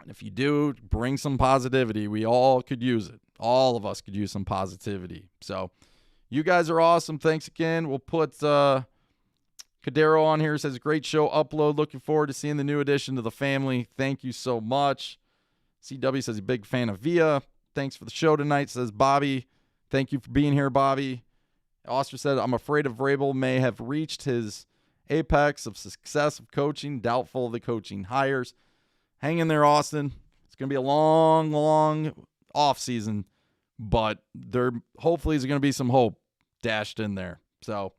And if you do, bring some positivity. We all could use it. All of us could use some positivity. So you guys are awesome. Thanks again. We'll put Cadero on here. Says, great show upload. Looking forward to seeing the new addition to the family. Thank you so much. CW says, a big fan of Via. Thanks for the show tonight, says Bobby. Thank you for being here, Bobby. Oster said, I'm afraid of Vrabel may have reached his apex of success of coaching. Doubtful of the coaching hires. Hang in there, Austin. It's going to be a long, long offseason, but there hopefully is going to be some hope dashed in there. So,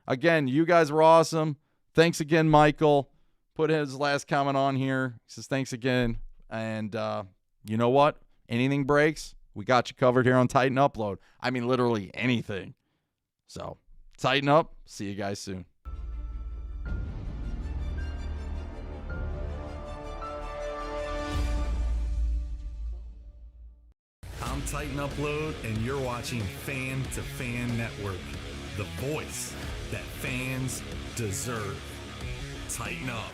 again, you guys were awesome. Thanks again, Michael. Put his last comment on here. He says, thanks again. And you know what? Anything breaks, we got you covered here on Titan Upload. I mean, literally anything. So, tighten up. See you guys soon. I'm Titan Upload, and you're watching Fan to Fan Network, the voice that fans deserve. Tighten up.